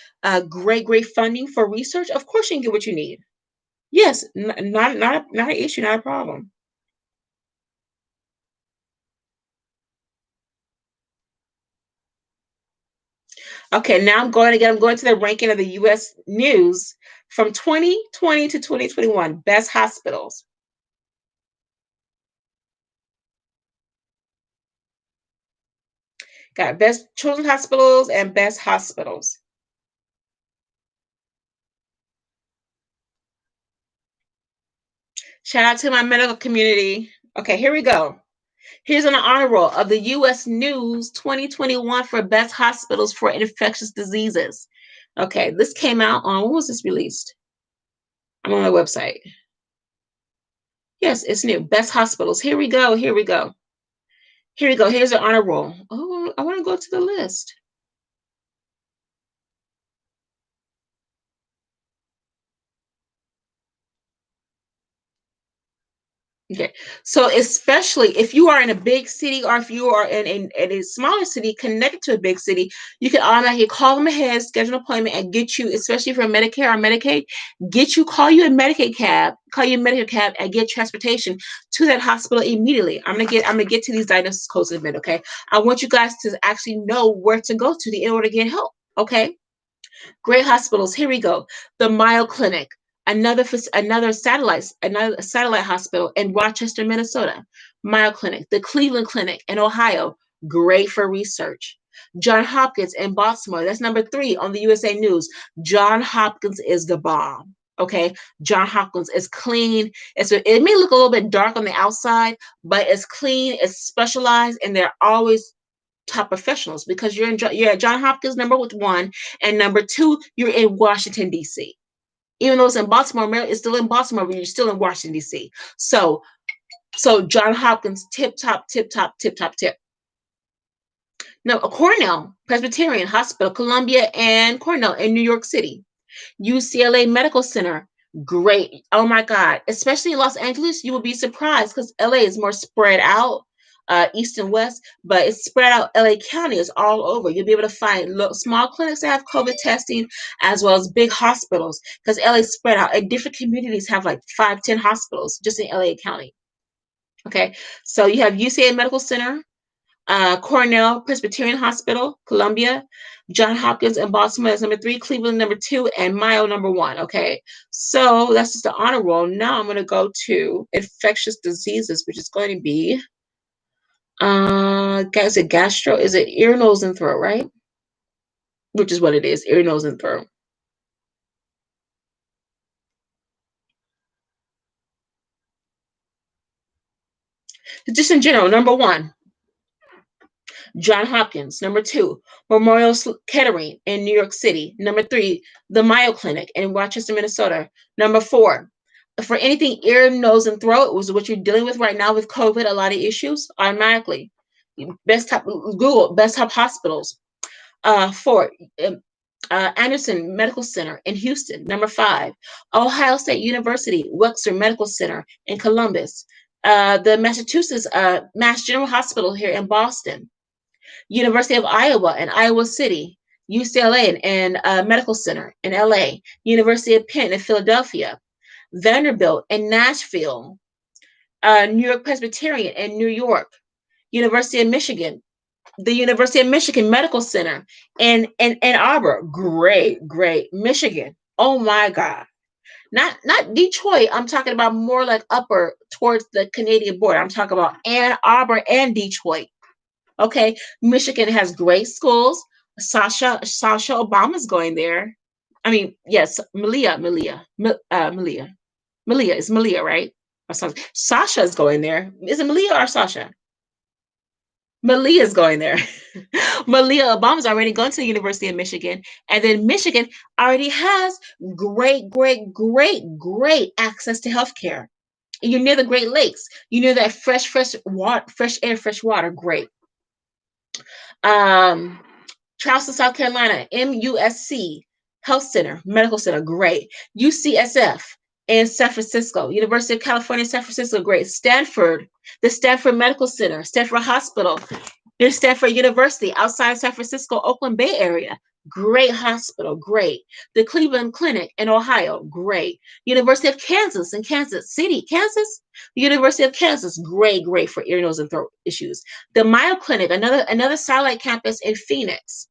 great funding for research, of course you can get what you need. Yes, not an issue, not a problem. Okay, now I'm going to the ranking of the U.S. News from 2020 to 2021 best hospitals. Got best children's hospitals and best hospitals. Shout out to my medical community. Okay, here we go. Here's an honor roll of the U.S. News 2021 for best hospitals for infectious diseases. Okay, this came out on, when was this released? I'm on my website. Yes, it's new. Best hospitals. Here we go. Here we go. Here we go. Here's the honor roll. Oh, I want to go to the list. Okay, so especially if you are in a big city or if you are in a smaller city connected to a big city, you can automatically call them ahead, schedule an appointment, and get you, especially for Medicare or Medicaid, call you a Medicare cab, and get transportation to that hospital immediately. I'm gonna get to these diagnosis codes in a minute. Okay, I want you guys to actually know where to go to in order to get help. Okay. Great hospitals. Here we go. The Mayo Clinic, another satellite hospital in Rochester, Minnesota. Mayo Clinic, the Cleveland Clinic in Ohio, great for research. John Hopkins in Baltimore. That's number 3 on the USA News. John Hopkins is the bomb. Okay, John Hopkins is clean. It may look a little bit dark on the outside, but it's clean. It's specialized, and they're always top professionals because you're at John Hopkins number 1, and number 2 you're in Washington D.C. Even though it's in Baltimore, Maryland, it's still in Baltimore, but you're still in Washington D.C. So John Hopkins, tip. Now, Cornell Presbyterian Hospital, Columbia and Cornell in New York City. UCLA Medical Center, great. Oh my God. Especially in Los Angeles, you will be surprised because LA is more spread out, east and west, but it's spread out. LA County is all over. You'll be able to find small clinics that have COVID testing as well as big hospitals because LA is spread out. And different communities have like 5, 10 hospitals just in LA County. Okay. So you have UCLA Medical Center, Cornell Presbyterian Hospital, Columbia, John Hopkins in Baltimore is number 3, Cleveland number 2, and Mayo number 1. Okay, so that's just the honor roll. Now I'm going to go to infectious diseases, which is going to be, is it gastro? Is it ear, nose, and throat, right? Which is what it is, ear, nose, and throat. Just in general, number 1, John Hopkins. Number 2, Memorial Kettering in New York City. Number 3, the Mayo Clinic in Rochester, Minnesota. Number 4, for anything ear, nose, and throat, was what you're dealing with right now with COVID, a lot of issues, automatically. Google best top hospitals. 4, Anderson Medical Center in Houston. Number 5, Ohio State University Wexner Medical Center in Columbus. The Massachusetts Mass General Hospital here in Boston. University of Iowa in Iowa City, UCLA and Medical Center in LA, University of Penn in Philadelphia, Vanderbilt in Nashville, New York Presbyterian in New York, University of Michigan, the University of Michigan Medical Center in Ann Arbor. Great, great. Michigan. Oh my God. Not Detroit. I'm talking about more like upper towards the Canadian border. I'm talking about Ann Arbor and Detroit. Okay. Michigan has great schools. Sasha Obama's going there. I mean, yes, Malia is Malia, right? Or something. Sasha's going there. Is it Malia or Sasha? Malia's going there. Malia Obama's already gone to the University of Michigan. And then Michigan already has great access to healthcare. You're near the Great Lakes. You know that fresh water, fresh air, fresh water. Great. Um, Charleston, South Carolina, MUSC Health Center, Medical Center, great. UCSF in San Francisco, University of California, San Francisco, great. Stanford, the Stanford Medical Center, Stanford Hospital, there's Stanford University outside San Francisco, Oakland Bay area. Great hospital, great. The Cleveland Clinic in Ohio, great. University of Kansas in Kansas City, Kansas. University of Kansas, great for ear, nose, and throat issues. The Mayo Clinic, another satellite campus in Phoenix.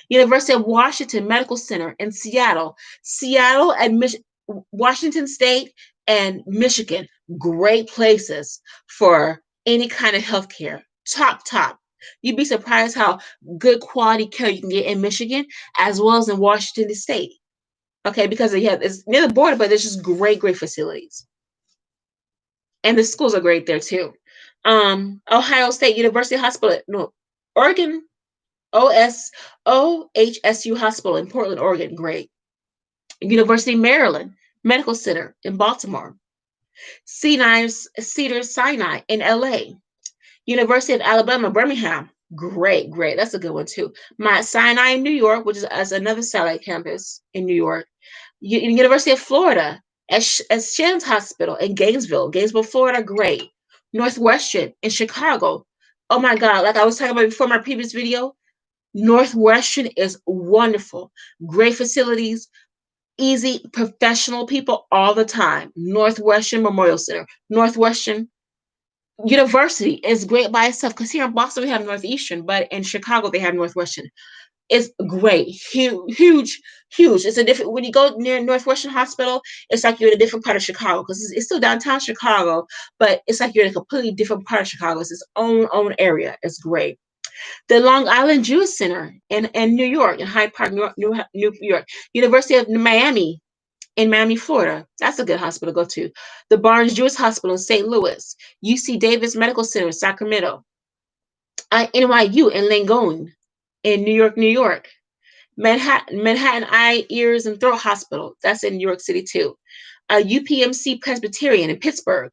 University of Washington Medical Center in Seattle. Seattle and Washington State and Michigan, great places for any kind of healthcare. Top. You'd be surprised how good quality care you can get in Michigan as well as in Washington State. Okay, because it's near the border, but there's just great facilities. And the schools are great there too. Ohio State University Hospital, no, Oregon, OHSU Hospital in Portland, Oregon, great. University of Maryland Medical Center in Baltimore. Cedars-Sinai in LA. University of Alabama, Birmingham. Great. That's a good one too. Mount Sinai in New York, which is as another satellite campus in New York. University of Florida at Shands Hospital in Gainesville, Florida. Great. Northwestern in Chicago. Oh my God! Like I was talking about before my previous video, Northwestern is wonderful. Great facilities, easy, professional people all the time. Northwestern Memorial Center. Northwestern University is great by itself because here in Boston we have Northeastern, but in Chicago they have Northwestern. It's great, huge. It's a different, when you go near Northwestern Hospital, it's like you're in a different part of Chicago because it's still downtown Chicago, but it's like you're in a completely different part of Chicago. It's its own area. It's great. The Long Island Jewish Center in New York, in Hyde Park, New York. University of Miami in Miami, Florida. That's a good hospital to go to. The Barnes Jewish Hospital in St. Louis. UC Davis Medical Center in Sacramento. NYU in Langone in New York. Manhattan Eye, Ears, and Throat Hospital. That's in New York City too. UPMC Presbyterian in Pittsburgh.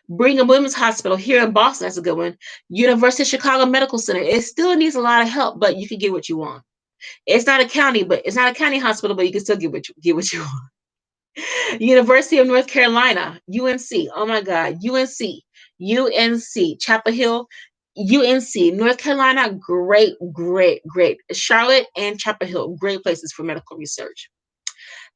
Brigham Women's Hospital here in Boston. That's a good one. University of Chicago Medical Center. It still needs a lot of help, but you can get what you want. It's not a county hospital, but you can still get what you want. University of North Carolina, UNC. Oh my God, UNC, Chapel Hill, UNC, North Carolina. Great. Charlotte and Chapel Hill, great places for medical research.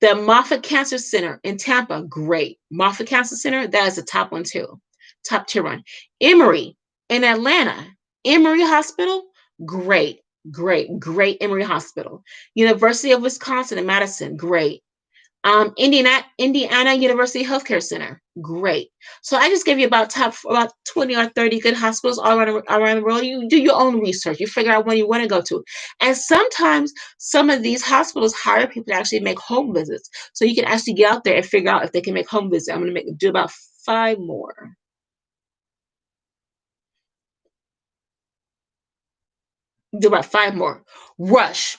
The Moffitt Cancer Center in Tampa, great. Moffitt Cancer Center, that is the top one too. Top tier one. Emory in Atlanta, Emory Hospital, great. Emory Hospital. University of Wisconsin in Madison, great. Indiana University Healthcare Center, great. So I just gave you about 20 or 30 good hospitals all around the world. You do your own research. You figure out when you want to go to. And sometimes some of these hospitals hire people to actually make home visits. So you can actually get out there and figure out if they can make home visits. I'm going to do about 5 more. Do about 5 more. Rush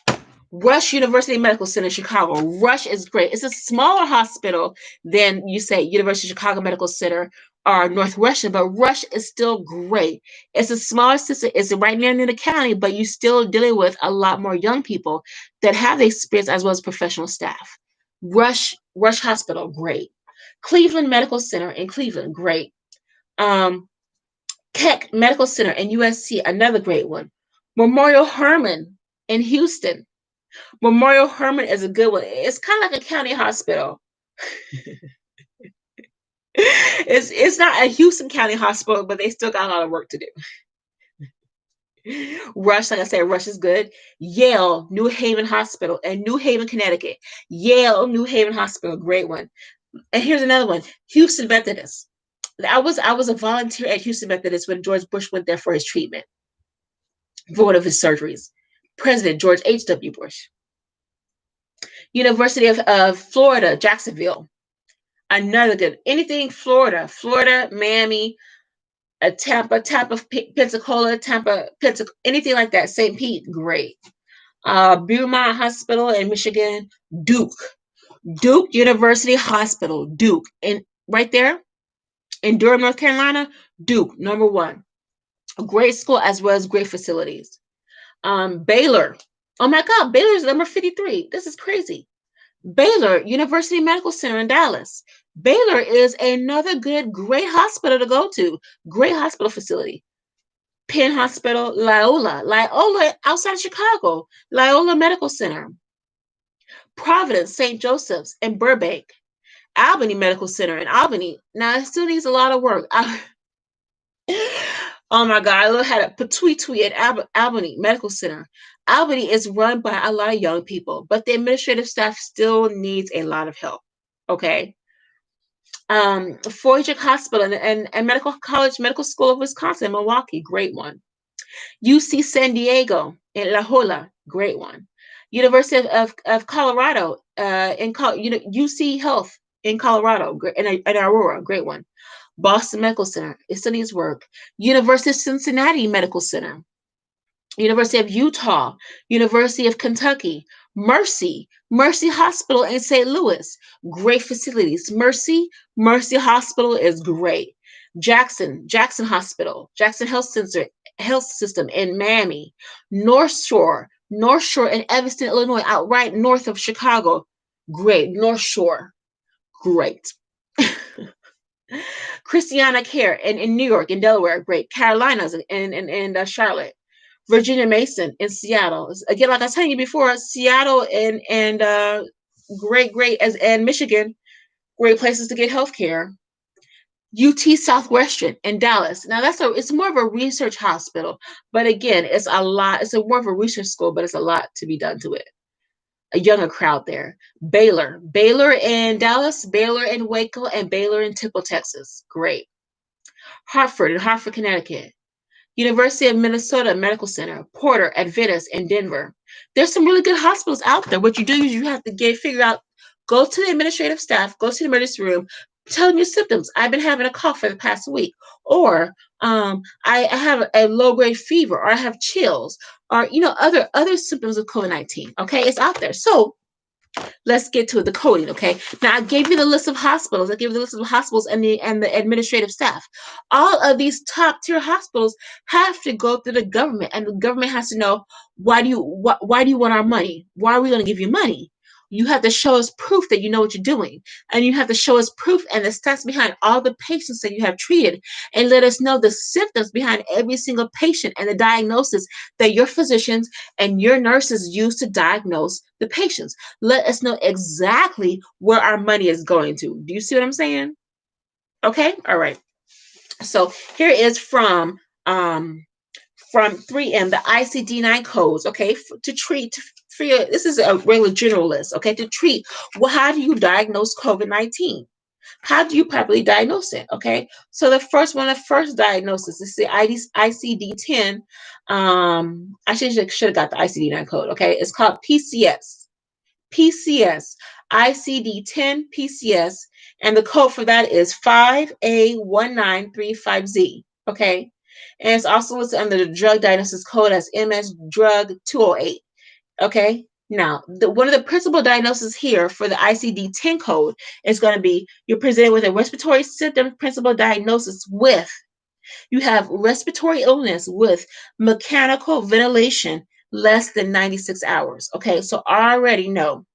University Medical Center in Chicago. Rush is great. It's a smaller hospital than, you say, University of Chicago Medical Center or Northwestern, but Rush is still great. It's a smaller system. It's right near the county, but you're still dealing with a lot more young people that have the experience as well as professional staff. Rush Hospital, great. Cleveland Medical Center in Cleveland, great. Keck Medical Center in USC, another great one. Memorial Hermann in Houston. Memorial Hermann is a good one. It's kind of like a county hospital. It's not a Houston County hospital, but they still got a lot of work to do. Rush, like I said, Rush is good. Yale New Haven Hospital in New Haven, Connecticut. Yale New Haven Hospital, great one. And here's another one, Houston Methodist. I was a volunteer at Houston Methodist when George Bush went there for his treatment, for one of his surgeries. President George H.W. Bush. University of Florida, Jacksonville. Another good. Anything Florida, Miami, Tampa, Pensacola, anything like that. St. Pete, great. Beaumont Hospital in Michigan, Duke University Hospital, Duke, and right there in Durham, North Carolina, Duke, number one. A great school as well as great facilities. Baylor. Oh my God, Baylor's number 53. This is crazy. Baylor University Medical Center in Dallas. Baylor is another great hospital to go to. Great hospital facility. Penn Hospital, Loyola outside Chicago, Loyola Medical Center. Providence, St. Joseph's, and Burbank. Albany Medical Center in Albany. Now, it still needs a lot of work. Oh my God, I had a tweet at Albany Medical Center. Albany is run by a lot of young people, but the administrative staff still needs a lot of help. Okay. Frederick Hospital and Medical College Medical School of Wisconsin, Milwaukee, great one. UC San Diego in La Jolla, great one. University of Colorado, UC Health in Colorado, in Aurora, great one. Boston Medical Center, it still needs work. University of Cincinnati Medical Center. University of Utah, University of Kentucky, Mercy Hospital in St. Louis, great facilities. Mercy Hospital is great. Jackson Hospital, Jackson Health System in Miami, North Shore in Evanston, Illinois, out right north of Chicago, great. North Shore, great. Christiana Care in New York, in Delaware, great. Carolinas and Charlotte. Virginia Mason in Seattle. Again, like I was telling you before, Seattle and great and Michigan, great places to get health care. UT Southwestern in Dallas. Now it's more of a research hospital, but again, it's a lot. It's more of a research school, but it's a lot to be done to it. A younger crowd there. Baylor in Dallas, Baylor in Waco, and Baylor in Temple, Texas. Great. Hartford, Connecticut. University of Minnesota Medical Center, Porter, Adventist in Denver. There's some really good hospitals out there. What you do is you have to figure out, go to the administrative staff, go to the emergency room, tell them your symptoms. I've been having a cough for the past week, or I have a low-grade fever, or I have chills, or other symptoms of COVID-19. Okay, it's out there. So let's get to the coding, okay? Now I gave you the list of hospitals. I gave you the list of hospitals and the administrative staff. All of these top tier hospitals have to go through the government, and the government has to know, why do you want our money? Why are we going to give you money? You have to show us proof that you know what you're doing, and you have to show us proof and the stats behind all the patients that you have treated, and let us know the symptoms behind every single patient and the diagnosis that your physicians and your nurses use to diagnose the patients. Let us know exactly where our money is going to. Do you see what I'm saying? Okay, all right. So here is from 3M, the ICD-9 codes, okay, to treat. This is a regular general list, okay, to treat. Well, how do you diagnose COVID-19? How do you properly diagnose it? Okay, so the first diagnosis is the ICD-10. I should have got the ICD-9 code. Okay, it's called PCS. ICD-10 PCS, and the code for that is 5A1935Z. Okay, and it's also listed under the drug diagnosis code as MS Drug 208. Okay, now one of the principal diagnoses here for the ICD-10 code is going to be, you're presented with a respiratory symptom principal diagnosis with, you have respiratory illness with mechanical ventilation less than 96 hours. Okay, so I already know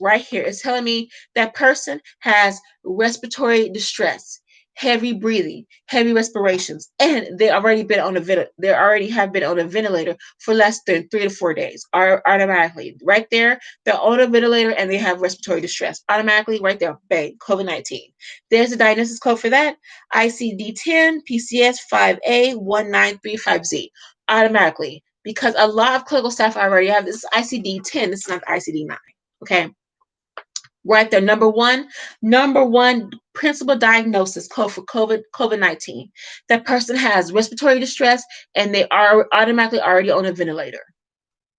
right here. It's telling me that person has respiratory distress, heavy breathing, heavy respirations, and they already been on a they already have been on a ventilator for less than 3 to 4 days. Are automatically right there, they're on a ventilator and they have respiratory distress. Automatically, right there, bang, COVID-19. There's a diagnosis code for that: ICD-10 PCS 5A 1935Z. Automatically, because a lot of clinical staff already have this ICD-10. This is not the ICD-9. Okay. Right there, number one principal diagnosis code for COVID-19. That person has respiratory distress and they are automatically already on a ventilator.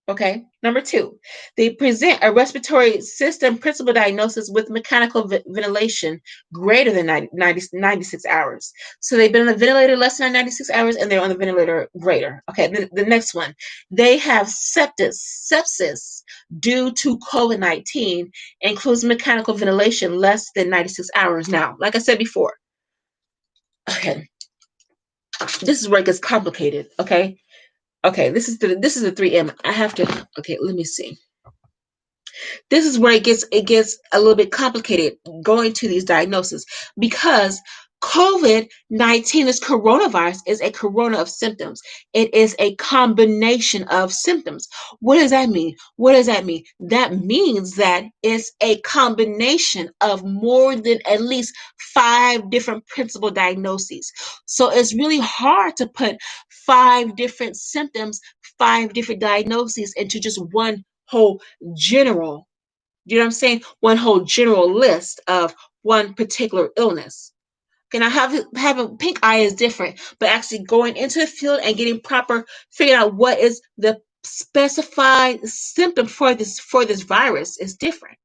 Okay. Number two, they present a respiratory system principal diagnosis with mechanical ventilation greater than 96 hours. So they've been on the ventilator less than 96 hours and they're on the ventilator greater. Okay. The next one, they have sepsis due to COVID-19, includes mechanical ventilation less than 96 hours. Now, like I said before, okay, this is where it gets complicated. Okay. Okay, this is the 3M. I have to, okay, let me see. This is where it gets a little bit complicated going to these diagnoses, because COVID-19, this coronavirus, is a corona of symptoms. It is a combination of symptoms. What does that mean? What does that mean? That means that it's a combination of more than at least 5 different principal diagnoses. So it's really hard to put 5 different symptoms, 5 different diagnoses into just one whole general, you know what I'm saying? One whole general list of one particular illness. Okay, now having pink eye is different, but actually going into the field and getting proper, figuring out what is the specified symptom for this virus is different.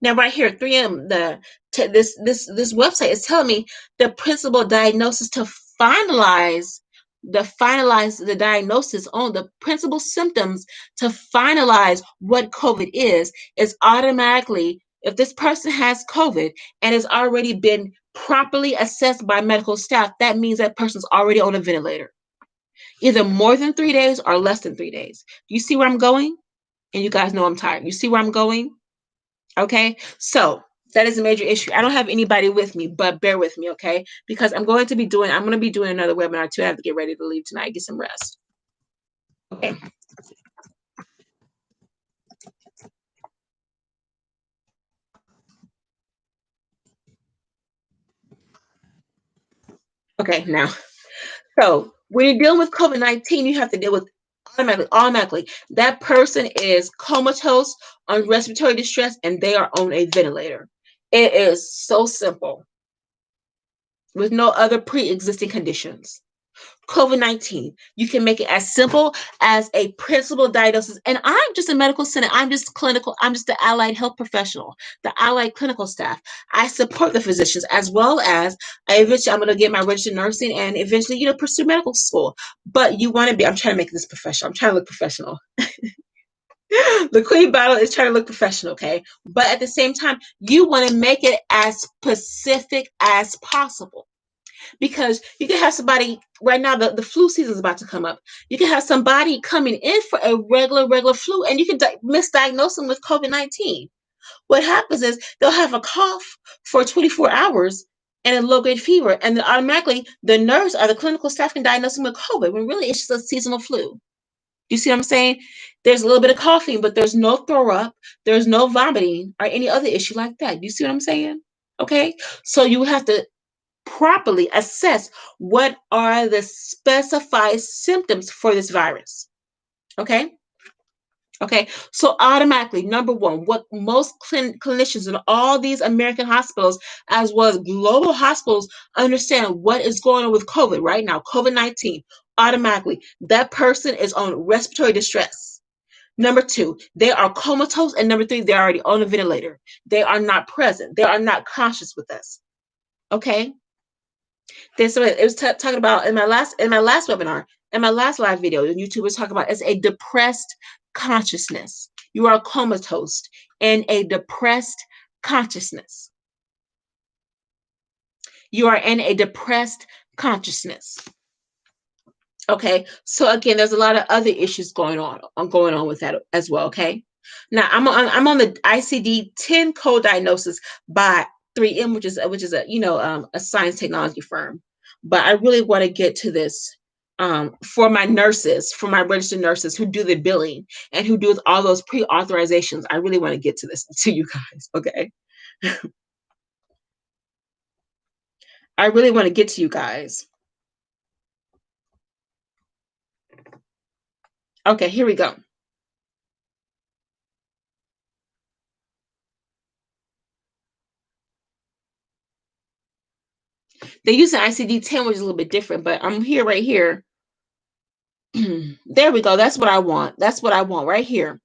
Now, right here, 3M, this website is telling me the principal diagnosis to finalize the diagnosis on the principal symptoms to finalize what COVID is automatically, if this person has COVID and has already been properly assessed by medical staff, that means that person's already on a ventilator, either more than 3 days or less than 3 days. You see where I'm going? And you guys know I'm tired. You see where I'm going? Okay, so that is a major issue. I don't have anybody with me, but bear with me, okay? Because I'm going to be doing another webinar too. I have to get ready to leave tonight, get some rest. Okay. Okay, now, so when you're dealing with COVID-19, you have to deal with automatically. That person is comatose, on respiratory distress, and they are on a ventilator. It is so simple, with no other pre-existing conditions. COVID-19, you can make it as simple as a principal diagnosis. And I'm just a medical center. I'm just clinical. I'm just the allied health professional, the allied clinical staff. I support the physicians, as well as eventually I'm going to get my registered nursing and eventually, pursue medical school. But I'm trying to make this professional. I'm trying to look professional. The Queen Battle is trying to look professional, okay? But at the same time, you want to make it as specific as possible. Because you can have somebody right now, the flu season is about to come up. You can have somebody coming in for a regular flu, and you can misdiagnose them with COVID-19. What happens is they'll have a cough for 24 hours and a low-grade fever, and then automatically the nurse or the clinical staff can diagnose them with COVID, when really it's just a seasonal flu. You see what I'm saying? There's a little bit of coughing, but there's no throw up, there's no vomiting or any other issue like that. You see what I'm saying? Okay, so you have to properly assess what are the specified symptoms for this virus. Okay. Okay. So automatically, number one, what most clinicians in all these American hospitals, as well as global hospitals, understand what is going on with COVID right now, COVID-19. Automatically, that person is on respiratory distress. Number two, they are comatose. And number three, they're already on a ventilator. They are not present. They are not conscious with us. Okay. It was talking about in my last webinar, in my last live video, the YouTube was talking about it's a depressed consciousness. You are comatose in a depressed consciousness. You are in a depressed consciousness. Okay, so again, there's a lot of other issues going on with that as well. Okay, now I'm on the ICD-10 code diagnosis by 3M, which is a science technology firm. But I really want to get to this for my nurses, for my registered nurses who do the billing and who do all those pre-authorizations. I really want to get to this to you guys. Okay. I really want to get to you guys. Okay, here we go. They use the ICD-10, which is a little bit different, but I'm here right here. There we go. That's what I want. That's what I want right here.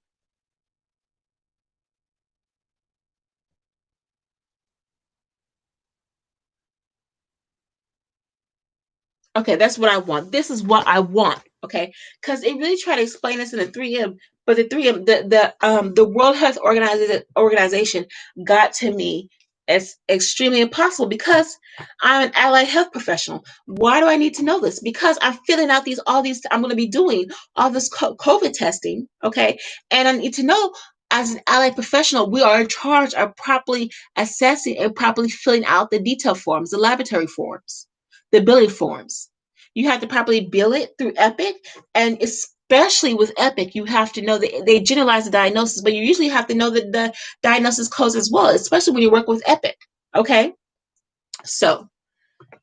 Okay, that's what I want. This is what I want. Okay, because it really tried to explain this in the 3M, but the 3M, the World Health Organization got to me as extremely impossible because I'm an allied health professional. Why do I need to know this? Because I'm filling out all these. I'm going to be doing all this COVID testing. Okay, and I need to know. As an allied professional, we are in charge of properly assessing and properly filling out the detail forms, the laboratory forms, the billing forms. You have to properly bill it through Epic, and especially with Epic, you have to know that they generalize the diagnosis, but you usually have to know the diagnosis codes as well, especially when you work with Epic. Okay, so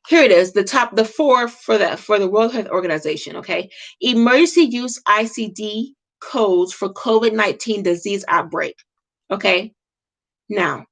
here it is, the four for the World Health Organization. Okay, emergency use ICD codes for COVID-19 disease outbreak. Okay, now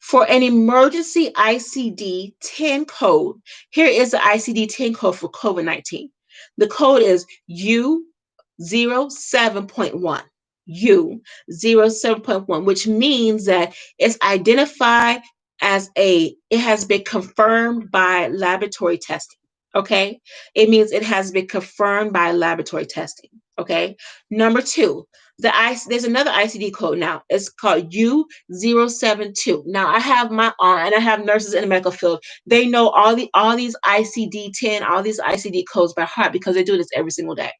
for an emergency ICD-10 code, here is the ICD-10 code for COVID-19. The code is U07.1. U07.1, which means that it's identified it has been confirmed by laboratory testing. Okay. It means it has been confirmed by laboratory testing. Okay. Number two, there's another ICD code now. It's called U072. Now I have my aunt and I have nurses in the medical field. They know all these ICD-10, all these ICD codes by heart because they do this every single day.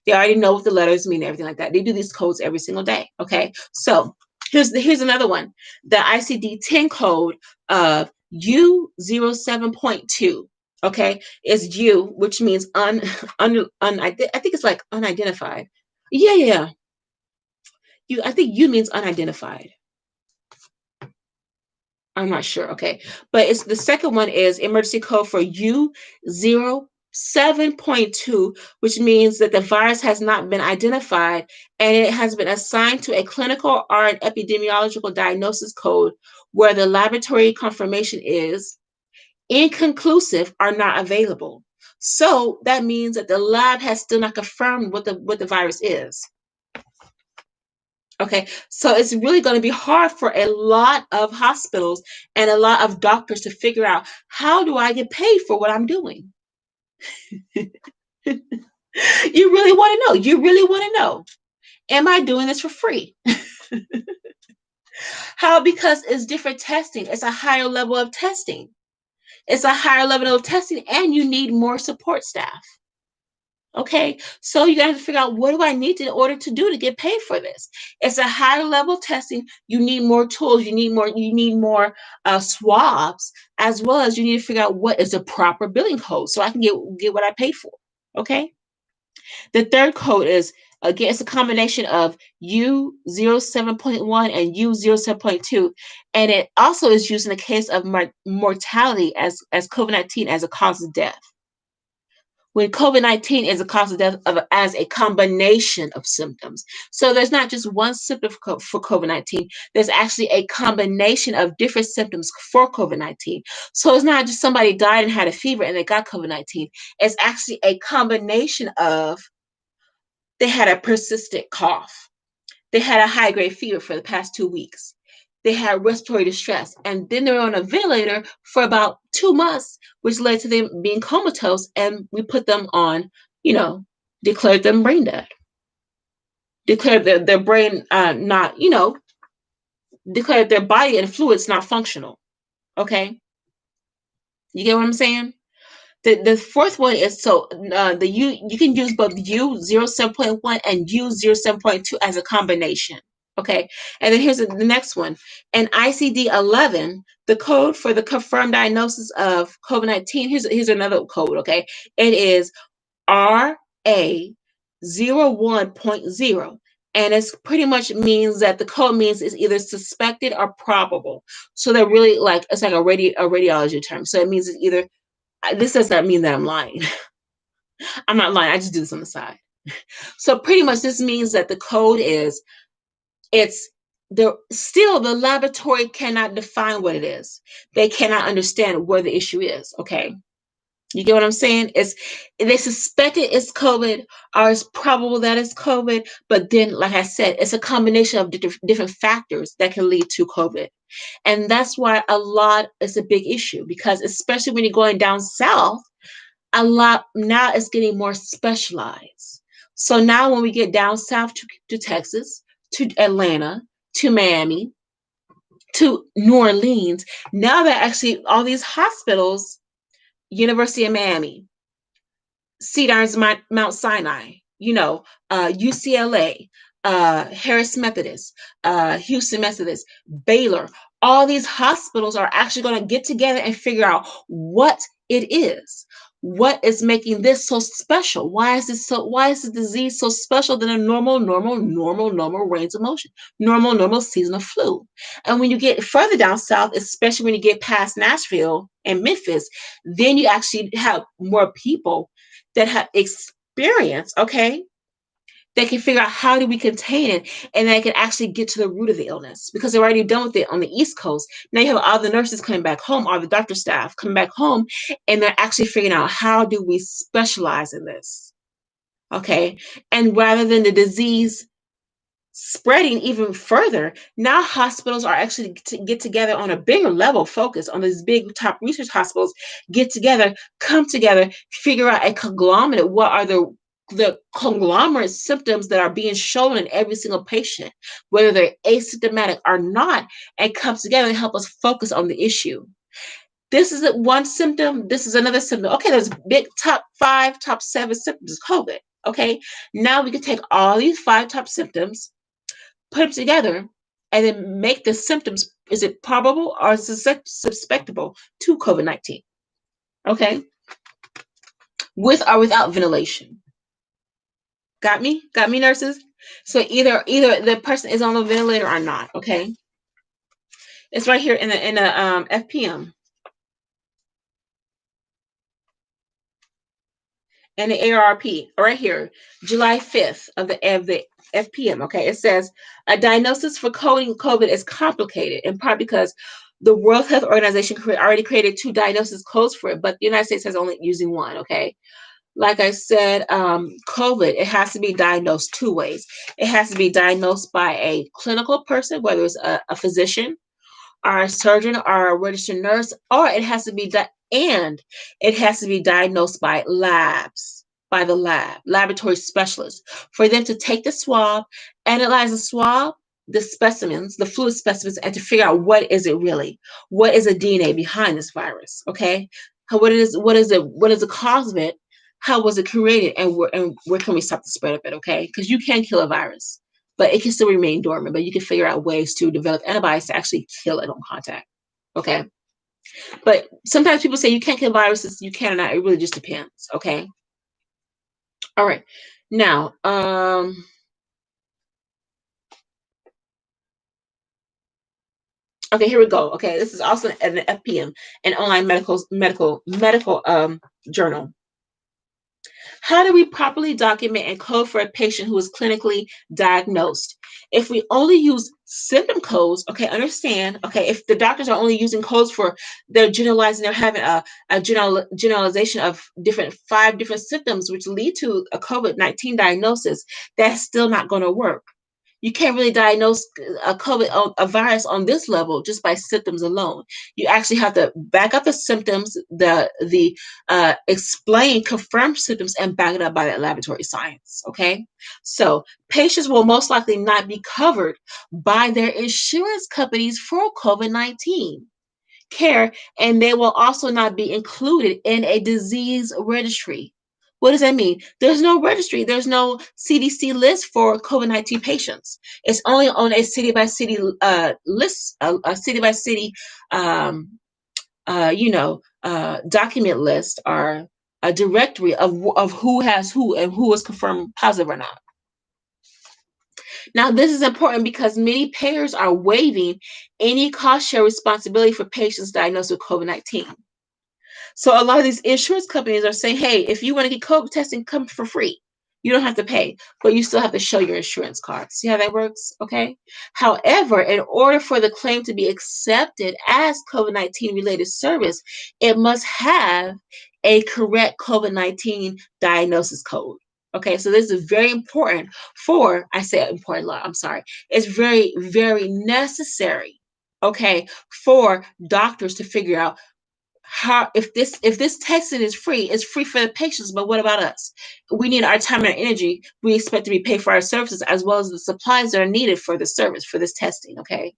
They already know what the letters mean, everything like that. They do these codes every single day. Okay. So here's another one. The ICD-10 code of U07.2. Okay, is U, which means I think it's like unidentified. Yeah. I think U means unidentified. I'm not sure. Okay. But it's the second one is emergency code for U07.2, which means that the virus has not been identified and it has been assigned to a clinical or an epidemiological diagnosis code where the laboratory confirmation is inconclusive or not available. So that means that the lab has still not confirmed what the virus is. Okay, so it's really going to be hard for a lot of hospitals and a lot of doctors to figure out, how do I get paid for what I'm doing? You really want to know. You really want to know. Am I doing this for free? How? Because it's different testing. It's a higher level of testing. It's a higher level of testing, and you need more support staff. Okay, so you got to figure out, what do I need in order to get paid for this? It's a higher level testing. You need more tools. You need more swabs, as well as you need to figure out what is the proper billing code so I can get what I pay for. Okay. The third code is, again, it's a combination of U07.1 and U07.2, and it also is used in the case of mortality as COVID-19 as a cause of death. When COVID-19 is a cause of death as a combination of symptoms. So there's not just one symptom for COVID-19. There's actually a combination of different symptoms for COVID-19. So it's not just somebody died and had a fever and they got COVID-19. It's actually a combination of, they had a persistent cough. They had a high-grade fever for the past 2 weeks. They had respiratory distress, and then they were on a ventilator for about 2 months, which led to them being comatose, and we put them on, declared them brain dead. Declared their brain not, declared their body and fluids not functional. Okay? You get what I'm saying? The fourth one is, you can use both U07.1 and U07.2 as a combination. Okay. And then here's the next one. And ICD-11, the code for the confirmed diagnosis of COVID-19. Here's another code. Okay. It is RA01.0. And it's pretty much means that the code means it's either suspected or probable. So they're really like, it's like a radiology term. So it means it's either, this does not mean that I'm lying. I'm not lying. I just do this on the side. So pretty much this means that the code is, it's the laboratory cannot define what it is. They cannot understand where the issue is. Okay. You get what I'm saying? It's, they suspect it's COVID, or it's probable that it's COVID, but then, like I said, it's a combination of different factors that can lead to COVID. And that's why a lot is a big issue, because especially when you're going down south, a lot now is getting more specialized. So now when we get down south to Texas, to Atlanta, to Miami, to New Orleans, now that actually all these hospitals, University of Miami, Cedar's Mount Sinai, UCLA, Harris Methodist, Houston Methodist, Baylor, all these hospitals are actually going to get together and figure out what it is. What is making this so special? Why is the disease so special than a normal range of motion, normal seasonal flu? And when you get further down south, especially when you get past Nashville and Memphis, then you actually have more people that have experience, okay, they can figure out how do we contain it, and they can actually get to the root of the illness, because they're already done with it on the East Coast. Now you have all the nurses coming back home, all the doctor staff coming back home, and they're actually figuring out how do we specialize in this, okay? And rather than the disease spreading even further, now hospitals are actually to get together on a bigger level, focus on these big top research hospitals, get together, come together, figure out a conglomerate. What are the conglomerate symptoms that are being shown in every single patient, whether they're asymptomatic or not, and come together and help us focus on the issue. This is one symptom. This is another symptom. Okay, there's big top 5, top 7 symptoms of COVID. Okay, now we can take all these 5 top symptoms, put them together, and then make the symptoms, is it probable or suspectable to COVID-19? Okay, with or without ventilation. Got me? Got me, nurses? So either the person is on a ventilator or not. Okay, it's right here in the FPM and the ARP right here, July 5th of the FPM. Okay, it says a diagnosis for coding COVID is complicated, in part because the World Health Organization already created 2 diagnosis codes for it, but the United States has only using 1. Okay, like I said, COVID, it has to be diagnosed 2 ways. It has to be diagnosed by a clinical person, whether it's a physician or a surgeon or a registered nurse, or it has to be and it has to be diagnosed by by the laboratory specialist, for them to take the swab, analyze the swab, the specimens, the fluid specimens, and to figure out what is it really, what is the DNA behind this virus, okay? What is the cause of it? How was it created, and where can we stop the spread of it, okay? Because you can kill a virus, but it can still remain dormant, but you can figure out ways to develop antibodies to actually kill it on contact, okay? But sometimes people say you can't kill viruses, you can or not, it really just depends, okay? All right, now, okay, here we go. Okay, this is also an FPM, an online medical journal. How do we properly document and code for a patient who is clinically diagnosed? If we only use symptom codes, okay, understand, okay, if the doctors are only using codes for, they're generalizing, they're having a generalization of 5 different symptoms, which lead to a COVID-19 diagnosis, that's still not going to work. You can't really diagnose a COVID, a virus on this level just by symptoms alone. You actually have to back up the symptoms, the explain, confirm symptoms, and back it up by that laboratory science. Okay, so patients will most likely not be covered by their insurance companies for COVID-19 care, and they will also not be included in a disease registry. What does that mean? There's no registry. There's no CDC list for COVID-19 patients. It's only on a city by city list, a city by city, document list, or a directory of who has who and who is confirmed positive or not. Now, this is important because many payers are waiving any cost share responsibility for patients diagnosed with COVID-19. So a lot of these insurance companies are saying, hey, if you want to get COVID testing, come for free. You don't have to pay, but you still have to show your insurance card. See how that works? Okay. However, in order for the claim to be accepted as COVID-19 related service, it must have a correct COVID-19 diagnosis code. Okay, so this is very important I say important a lot, I'm sorry. It's very, very necessary, okay, for doctors to figure out how, if this testing is free, it's free for the patients, but what about us? We need our time and our energy. We expect to be paid for our services as well as the supplies that are needed for the service, for this testing. Okay.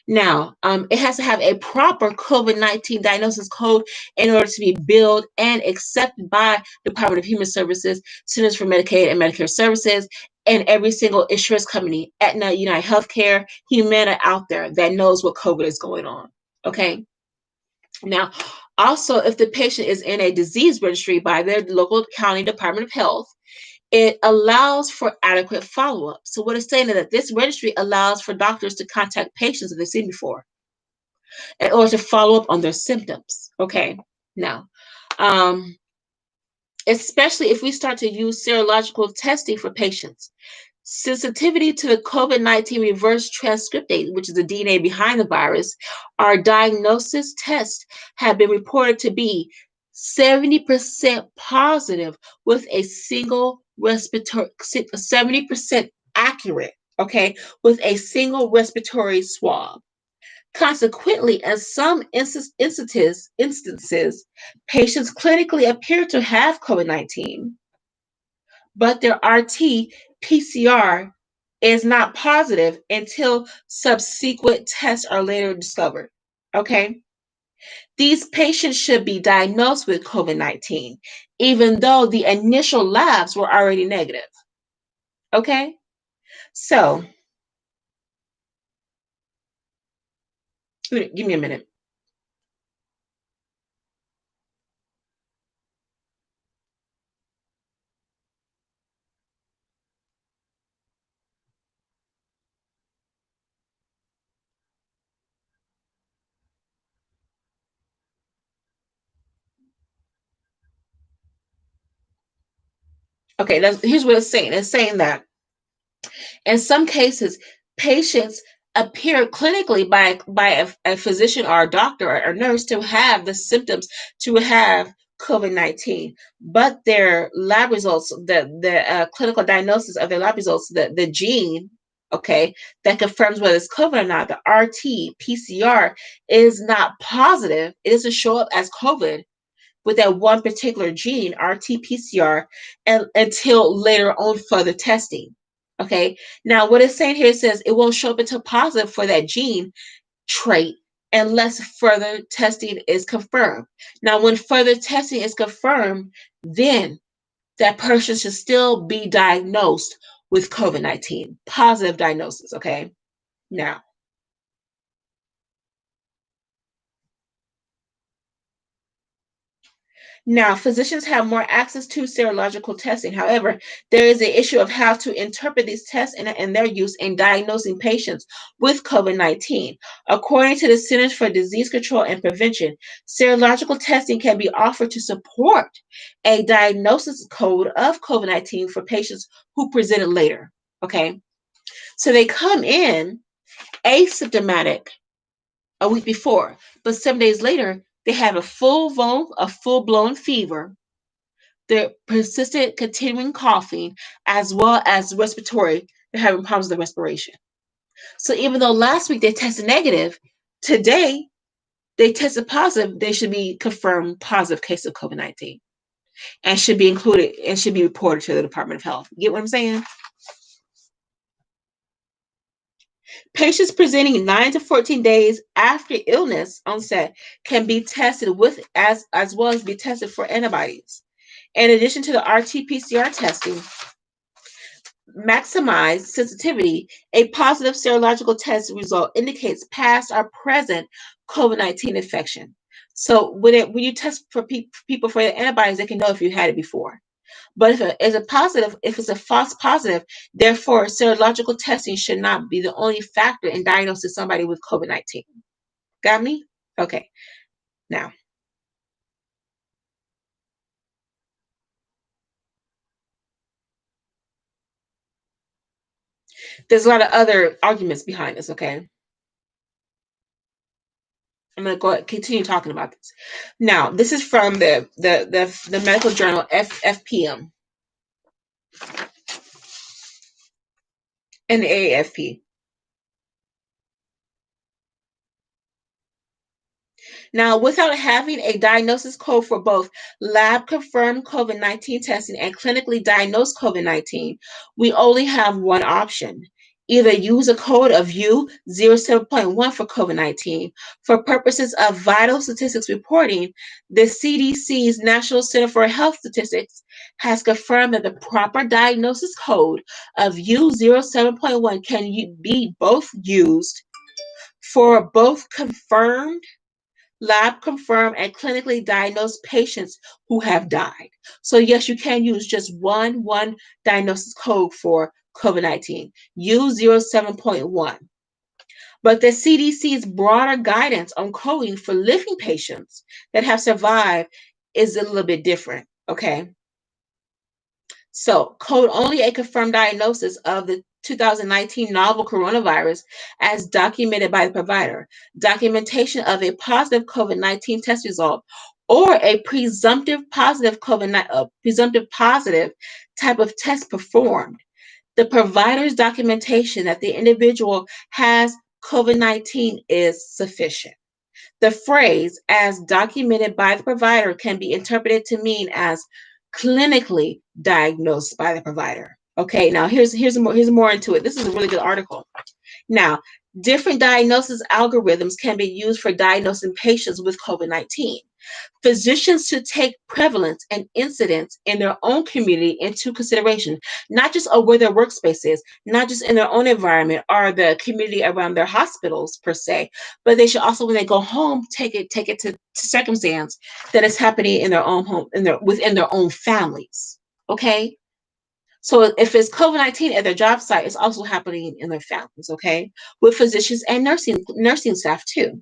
Now, it has to have a proper COVID-19 diagnosis code in order to be billed and accepted by Department of Human Services, Centers for Medicaid and Medicare Services, and every single insurance company, Aetna, United Healthcare, Humana out there that knows what COVID is going on. Okay. Now, also, if the patient is in a disease registry by their local county Department of Health, it allows for adequate follow-up. So what it's saying is that this registry allows for doctors to contact patients that they've seen before in order to follow up on their symptoms. Okay. Now, especially if we start to use serological testing for patients. Sensitivity to the COVID-19 reverse transcriptase, which is the DNA behind the virus, our diagnosis tests have been reported to be 70% positive with a single respiratory, 70% accurate, okay, with a single respiratory swab. Consequently, in some instances, patients clinically appear to have COVID-19, but their RT PCR is not positive until subsequent tests are later discovered. Okay. These patients should be diagnosed with COVID-19, even though the initial labs were already negative. Okay. So, give me a minute. Okay. Here's what it's saying. It's saying that in some cases, patients appear clinically by a physician or a doctor or a nurse to have the symptoms, to have COVID-19, but their lab results, the clinical diagnosis of their lab results, the gene, okay, that confirms whether it's COVID or not, the RT-PCR is not positive. It doesn't show up as COVID with that one particular gene, RT-PCR, until later on further testing. Okay. Now, what it's saying here, it says it won't show up until positive for that gene trait unless further testing is confirmed. Now, when further testing is confirmed, then that person should still be diagnosed with COVID-19, positive diagnosis. Okay. Now, physicians have more access to serological testing. However, there is an issue of how to interpret these tests and their use in diagnosing patients with COVID-19. According to the Centers for Disease Control and Prevention, serological testing can be offered to support a diagnosis code of COVID-19 for patients who presented later. Okay, so they come in asymptomatic a week before, but 7 days later, they have a full-blown fever, their persistent continuing coughing, as well as respiratory. They're having problems with their respiration. So even though last week they tested negative, today they tested positive. They should be confirmed positive case of COVID-19 and should be included and should be reported to the Department of Health. Get what I'm saying? Patients presenting 9 to 14 days after illness onset can be tested with as well as be tested for antibodies. In addition to the RT-PCR testing, maximize sensitivity, a positive serological test result indicates past or present COVID-19 infection. So when you test for people for the antibodies, they can know if you had it before. But if it's a false positive, therefore serological testing should not be the only factor in diagnosing somebody with COVID-19. Got me? Okay. Now, there's a lot of other arguments behind this, okay? I'm going to continue talking about this. Now, this is from the medical journal FPM and the AAFP. Now, without having a diagnosis code for both lab-confirmed COVID-19 testing and clinically diagnosed COVID-19, we only have one option. Either use a code of U07.1 for COVID-19. For purposes of vital statistics reporting, the CDC's National Center for Health Statistics has confirmed that the proper diagnosis code of U07.1 can be both used for both confirmed, lab confirmed, and clinically diagnosed patients who have died. So yes, you can use just one diagnosis code for COVID-19, U07.1. But the CDC's broader guidance on coding for living patients that have survived is a little bit different, okay? So, code only a confirmed diagnosis of the 2019 novel coronavirus as documented by the provider, documentation of a positive COVID-19 test result, or a presumptive positive presumptive positive type of test performed. The provider's documentation that the individual has COVID-19 is sufficient. The phrase "as documented by the provider" can be interpreted to mean as clinically diagnosed by the provider. Okay, now here's more into it. This is a really good article. Now, different diagnosis algorithms can be used for diagnosing patients with COVID-19. Physicians should take prevalence and incidence in their own community into consideration, not just where their workspace is, not just in their own environment or the community around their hospitals per se, but they should also, when they go home, take it to circumstance that is happening in their own home, within their own families. Okay. So if it's COVID-19 at their job site, it's also happening in their families, okay, with physicians and nursing staff too.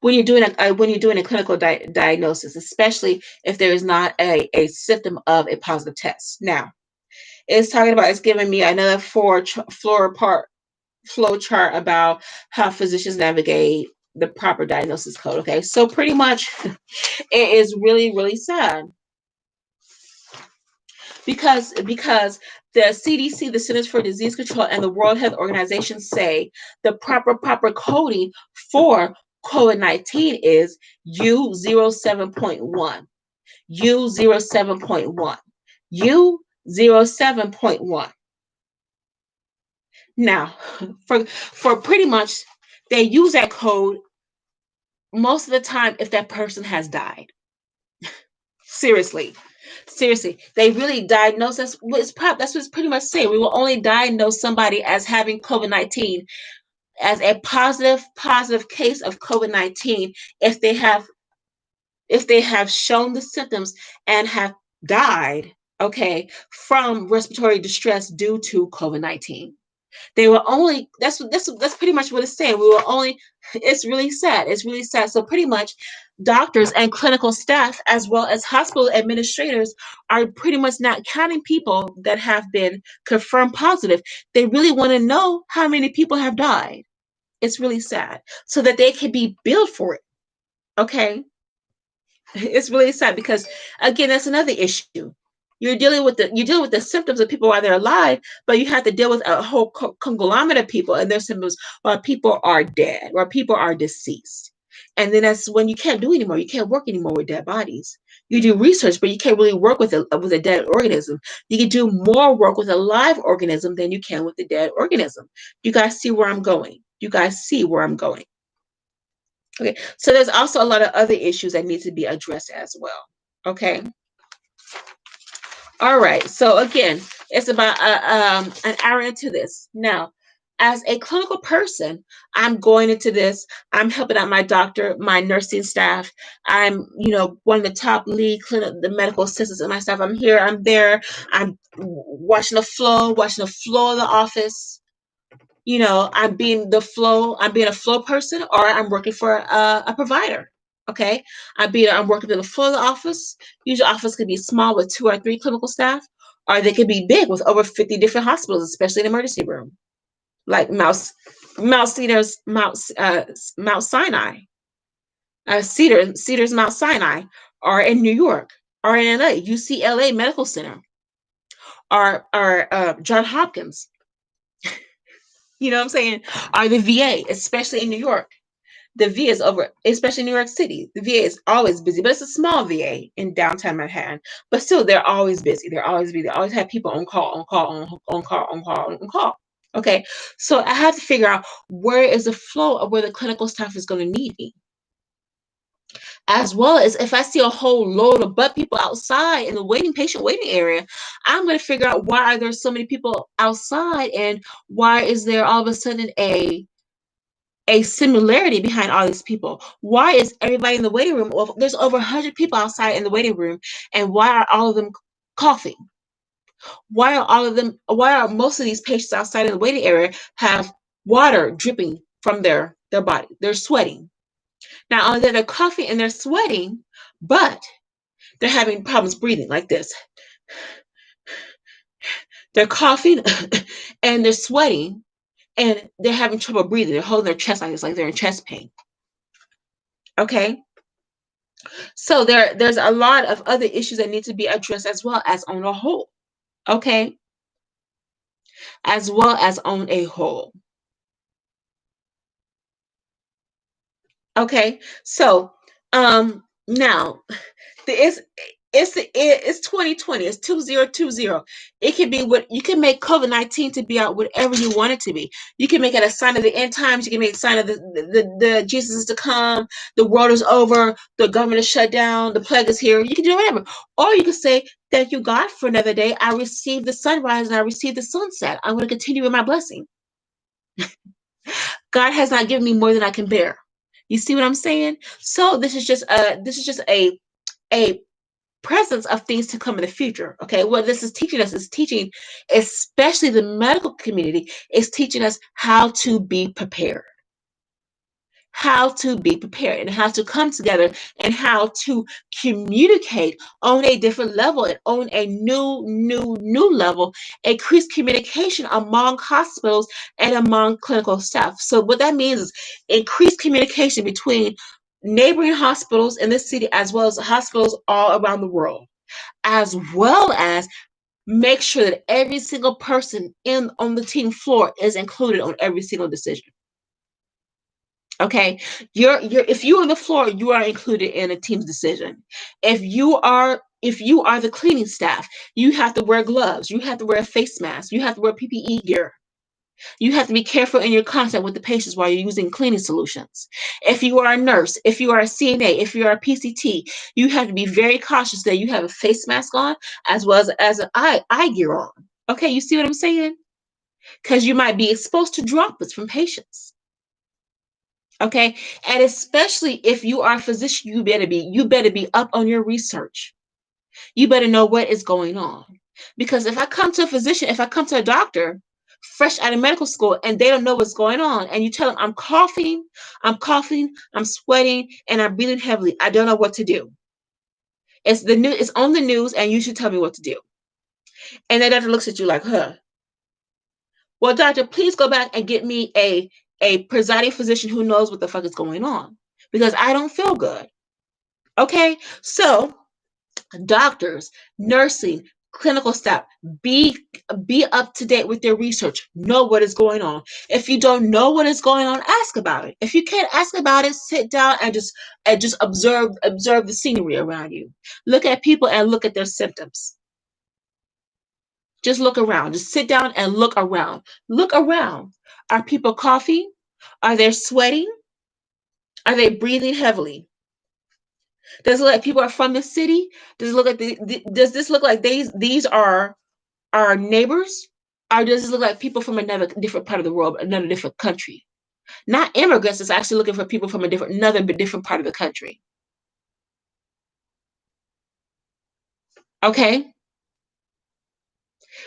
When you're doing a clinical diagnosis, especially if there is not a symptom of a positive test. Now, it's giving me another flow chart about how physicians navigate the proper diagnosis code. Okay, so pretty much it is really, really sad because the CDC, the Centers for Disease Control, and the World Health Organization say the proper coding for COVID-19 is U07.1, U07.1, U07.1. Now, for pretty much, they use that code most of the time if that person has died. Seriously. Seriously, they really diagnose us. That's what it's pretty much saying. We will only diagnose somebody as having COVID-19 as a positive case of COVID-19 if they have shown the symptoms and have died, okay, from respiratory distress due to COVID-19. They were only that's pretty much what it's saying. We were only It's really sad. It's really sad. So pretty much doctors and clinical staff as well as hospital administrators are pretty much not counting people that have been confirmed positive. They really want to know how many people have died. It's really sad. So that they can be billed for it. Okay? It's really sad because again, that's another issue. You're dealing with the symptoms of people while they're alive, but you have to deal with a whole conglomerate of people and their symptoms while people are dead, while people are deceased. And then that's when you can't do anymore. You can't work anymore with dead bodies. You do research, but you can't really work with a dead organism. You can do more work with a live organism than you can with the dead organism. You guys see where I'm going. You guys see where I'm going. Okay, so there's also a lot of other issues that need to be addressed as well. Okay. All right. So again, it's about an hour into this. Now, as a clinical person, I'm going into this. I'm helping out my doctor, my nursing staff. I'm, one of the top lead the medical assistants in my staff. I'm here. I'm there. I'm watching the flow of the office. I'm being the flow. I'm being a flow person, or I'm working for a provider. Okay, I'm working in the flow of the office. Usually, office could be small with 2 or 3 clinical staff, or they could be big with over 50 different hospitals, especially in the emergency room, like Mount Sinai, Cedars Mount Sinai, or in New York, or in LA, UCLA Medical Center, or John Hopkins. You know what I'm saying? Or the VA, especially in New York. The VA is over, especially in New York City. The VA is always busy, but it's a small VA in downtown Manhattan. But still, they're always busy. They're always busy. They always have people on call, on call, on call, on call, on call. Okay, so I have to figure out where is the flow of where the clinical staff is going to need me, as well as if I see a whole load of butt people outside in the patient waiting area, I'm going to figure out why are there so many people outside, and why is there all of a sudden a similarity behind all these people. Why is everybody in the waiting room? Well, there's over 100 people outside in the waiting room, and why are all of them coughing? Why are most of these patients outside in the waiting area have water dripping from their body? They're sweating. Not only that, they're coughing and they're sweating, but they're having problems breathing like this. They're coughing and they're sweating and they're having trouble breathing. They're holding their chest like this, like they're in chest pain. Okay. So there's a lot of other issues that need to be addressed as well as on a whole. Okay. As well as on a whole. Okay. So now it's 2020. It's 2020. It can be what you can make COVID-19 to be out whatever you want it to be. You can make it a sign of the end times. You can make a sign of the Jesus is to come. The world is over. The government is shut down. The plague is here. You can do whatever. Or you can say, thank you, God, for another day. I received the sunrise and I received the sunset. I'm going to continue with my blessing. God has not given me more than I can bear. You see what I'm saying? So this is just a presence of things to come in the future. Okay, what this is teaching us is teaching, especially the medical community, is teaching us how to be prepared. How to be prepared and how to come together and how to communicate on a different level and on a new level, increased communication among hospitals and among clinical staff. So what that means is increased communication between neighboring hospitals in this city as well as hospitals all around the world, as well as make sure that every single person on the team floor is included on every single decision. Okay, you're if you're on the floor, you are included in a team's decision. If you are the cleaning staff, you have to wear gloves, you have to wear a face mask, you have to wear PPE gear. You have to be careful in your contact with the patients while you're using cleaning solutions. If you are a nurse, if you are a CNA, if you are a PCT, you have to be very cautious that you have a face mask on as well as an eye gear on. Okay, you see what I'm saying? Because you might be exposed to droplets from patients. Okay, and especially if you are a physician, you better be up on your research. You better know what is going on. Because if I come to a physician, if I come to a doctor fresh out of medical school and they don't know what's going on, and you tell them I'm coughing, I'm sweating, and I'm breathing heavily, I don't know what to do. It's on the news, and you should tell me what to do. And the doctor looks at you like, huh? Well, doctor, please go back and get me a presiding physician who knows what the fuck is going on, because I don't feel good. Okay, so doctors, nursing, clinical staff, be be up to date with their research. Know what is going on. If you don't know what is going on, ask about it. If you can't ask about it, sit down and just observe the scenery around you. Look at people and look at their symptoms. Just look around. Just sit down and look around. Look around. Are people coughing? Are they sweating? Are they breathing heavily? Does it look like people are from the city? Does it look like does this look like these are our neighbors? Or does it look like people from another different part of the world, another different country? Not immigrants, it's actually looking for people from another different part of the country. Okay?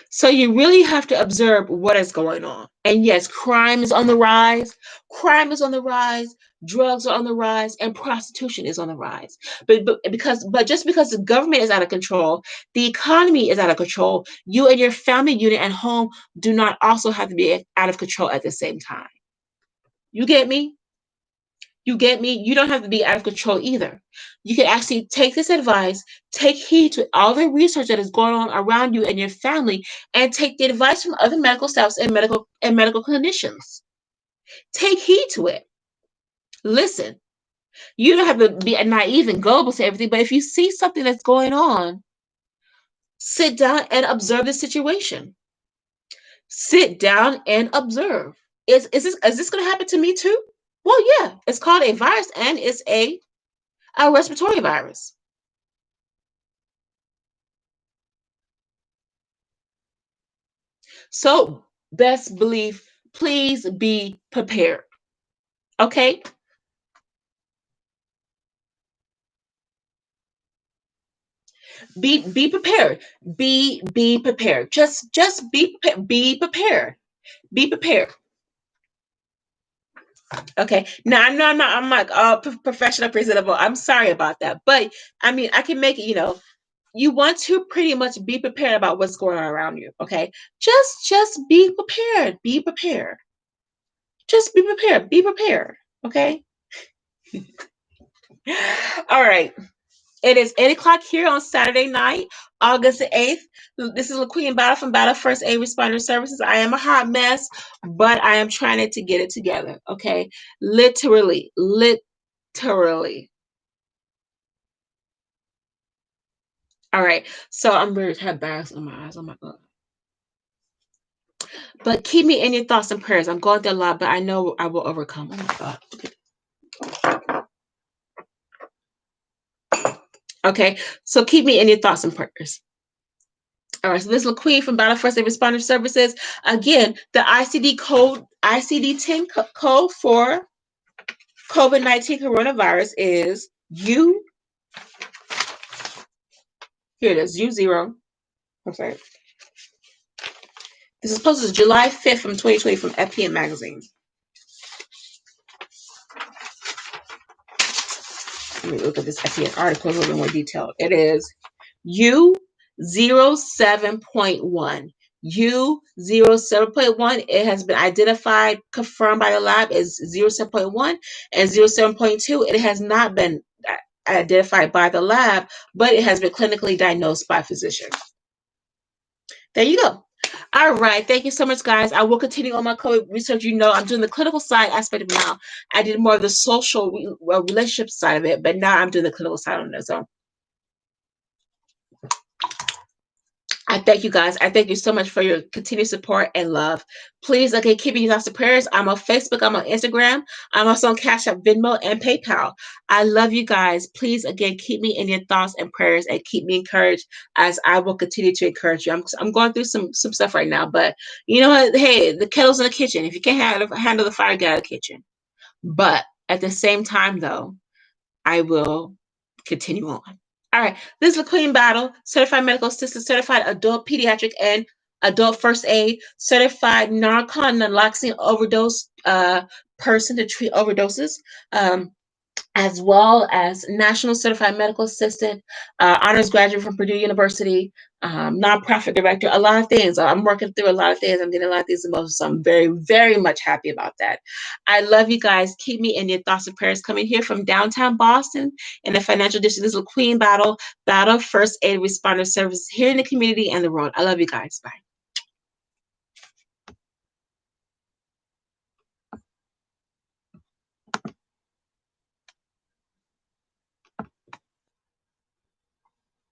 So you really have to observe what is going on. And yes, crime is on the rise. Crime is on the rise. Drugs are on the rise, and prostitution is on the rise. But just because the government is out of control, the economy is out of control. You and your family unit at home do not also have to be out of control at the same time. You get me? You get me? You don't have to be out of control either. You can actually take this advice, take heed to all the research that is going on around you and your family, and take the advice from other medical staffs and medical clinicians. Take heed to it. Listen, you don't have to be naive and gullible to everything, but if you see something that's going on, sit down and observe the situation. Sit down and observe. Is this going to happen to me too? Well, yeah, it's called a virus and it's a respiratory virus. So, best believe, please be prepared. Okay? Be prepared. Be prepared. Just be prepared. Be prepared. Okay. Now I know I'm like professional presentable. I'm sorry about that. But I mean I can make it, you want to pretty much be prepared about what's going on around you. Okay. Just be prepared. Be prepared. Just be prepared. Be prepared. Okay. All right. It is 8 o'clock here on Saturday night, August the 8th. This is LaQueen Battle from Battle First Aid Responder Services. I am a hot mess, but I am trying to get it together. Okay. Literally. Literally. All right. So I'm ready to have bags on my eyes. Oh my God. But keep me in your thoughts and prayers. I'm going through a lot, but I know I will overcome. Oh my God. Okay. So keep me in your thoughts and prayers. All right, so this is LaQueen from Battle First Aid Responder Services. Again, the ICD-10 code for COVID-19 coronavirus is U. Here it is, U0. I'm sorry. This is posted July 5th from 2020 from FPM Magazine. Let me look at this FPM article a little bit more detailed. It is U07.1. U07.1, it has been identified, confirmed by the lab as 07.1, and 07.2, it has not been identified by the lab, but it has been clinically diagnosed by physicians. There you go. All right. Thank you so much, guys. I will continue on my COVID research. I'm doing the clinical side aspect of it now. I did more of the social relationship side of it, but now I'm doing the clinical side on it. So I thank you guys. I thank you so much for your continued support and love. Please, okay, keep me in thoughts and prayers. I'm on Facebook. I'm on Instagram. I'm also on Cash App, Venmo, and PayPal. I love you guys. Please, again, keep me in your thoughts and prayers and keep me encouraged as I will continue to encourage you. I'm going through some stuff right now, but you know what? Hey, the kettle's in the kitchen. If you can't handle the fire, get out of the kitchen. But at the same time, though, I will continue on. All right, this is LaQueen Battle, certified medical assistant, certified adult pediatric and adult first aid, certified naloxone overdose person to treat overdoses. As well as National Certified Medical Assistant, honors graduate from Purdue University, nonprofit director, a lot of things. I'm working through a lot of things. I'm getting a lot of things involved, so I'm very, very much happy about that. I love you guys. Keep me in your thoughts and prayers. Coming here from downtown Boston in the financial district. This is LaQueen Battle First Aid Responder Services here in the community and the world. I love you guys. Bye.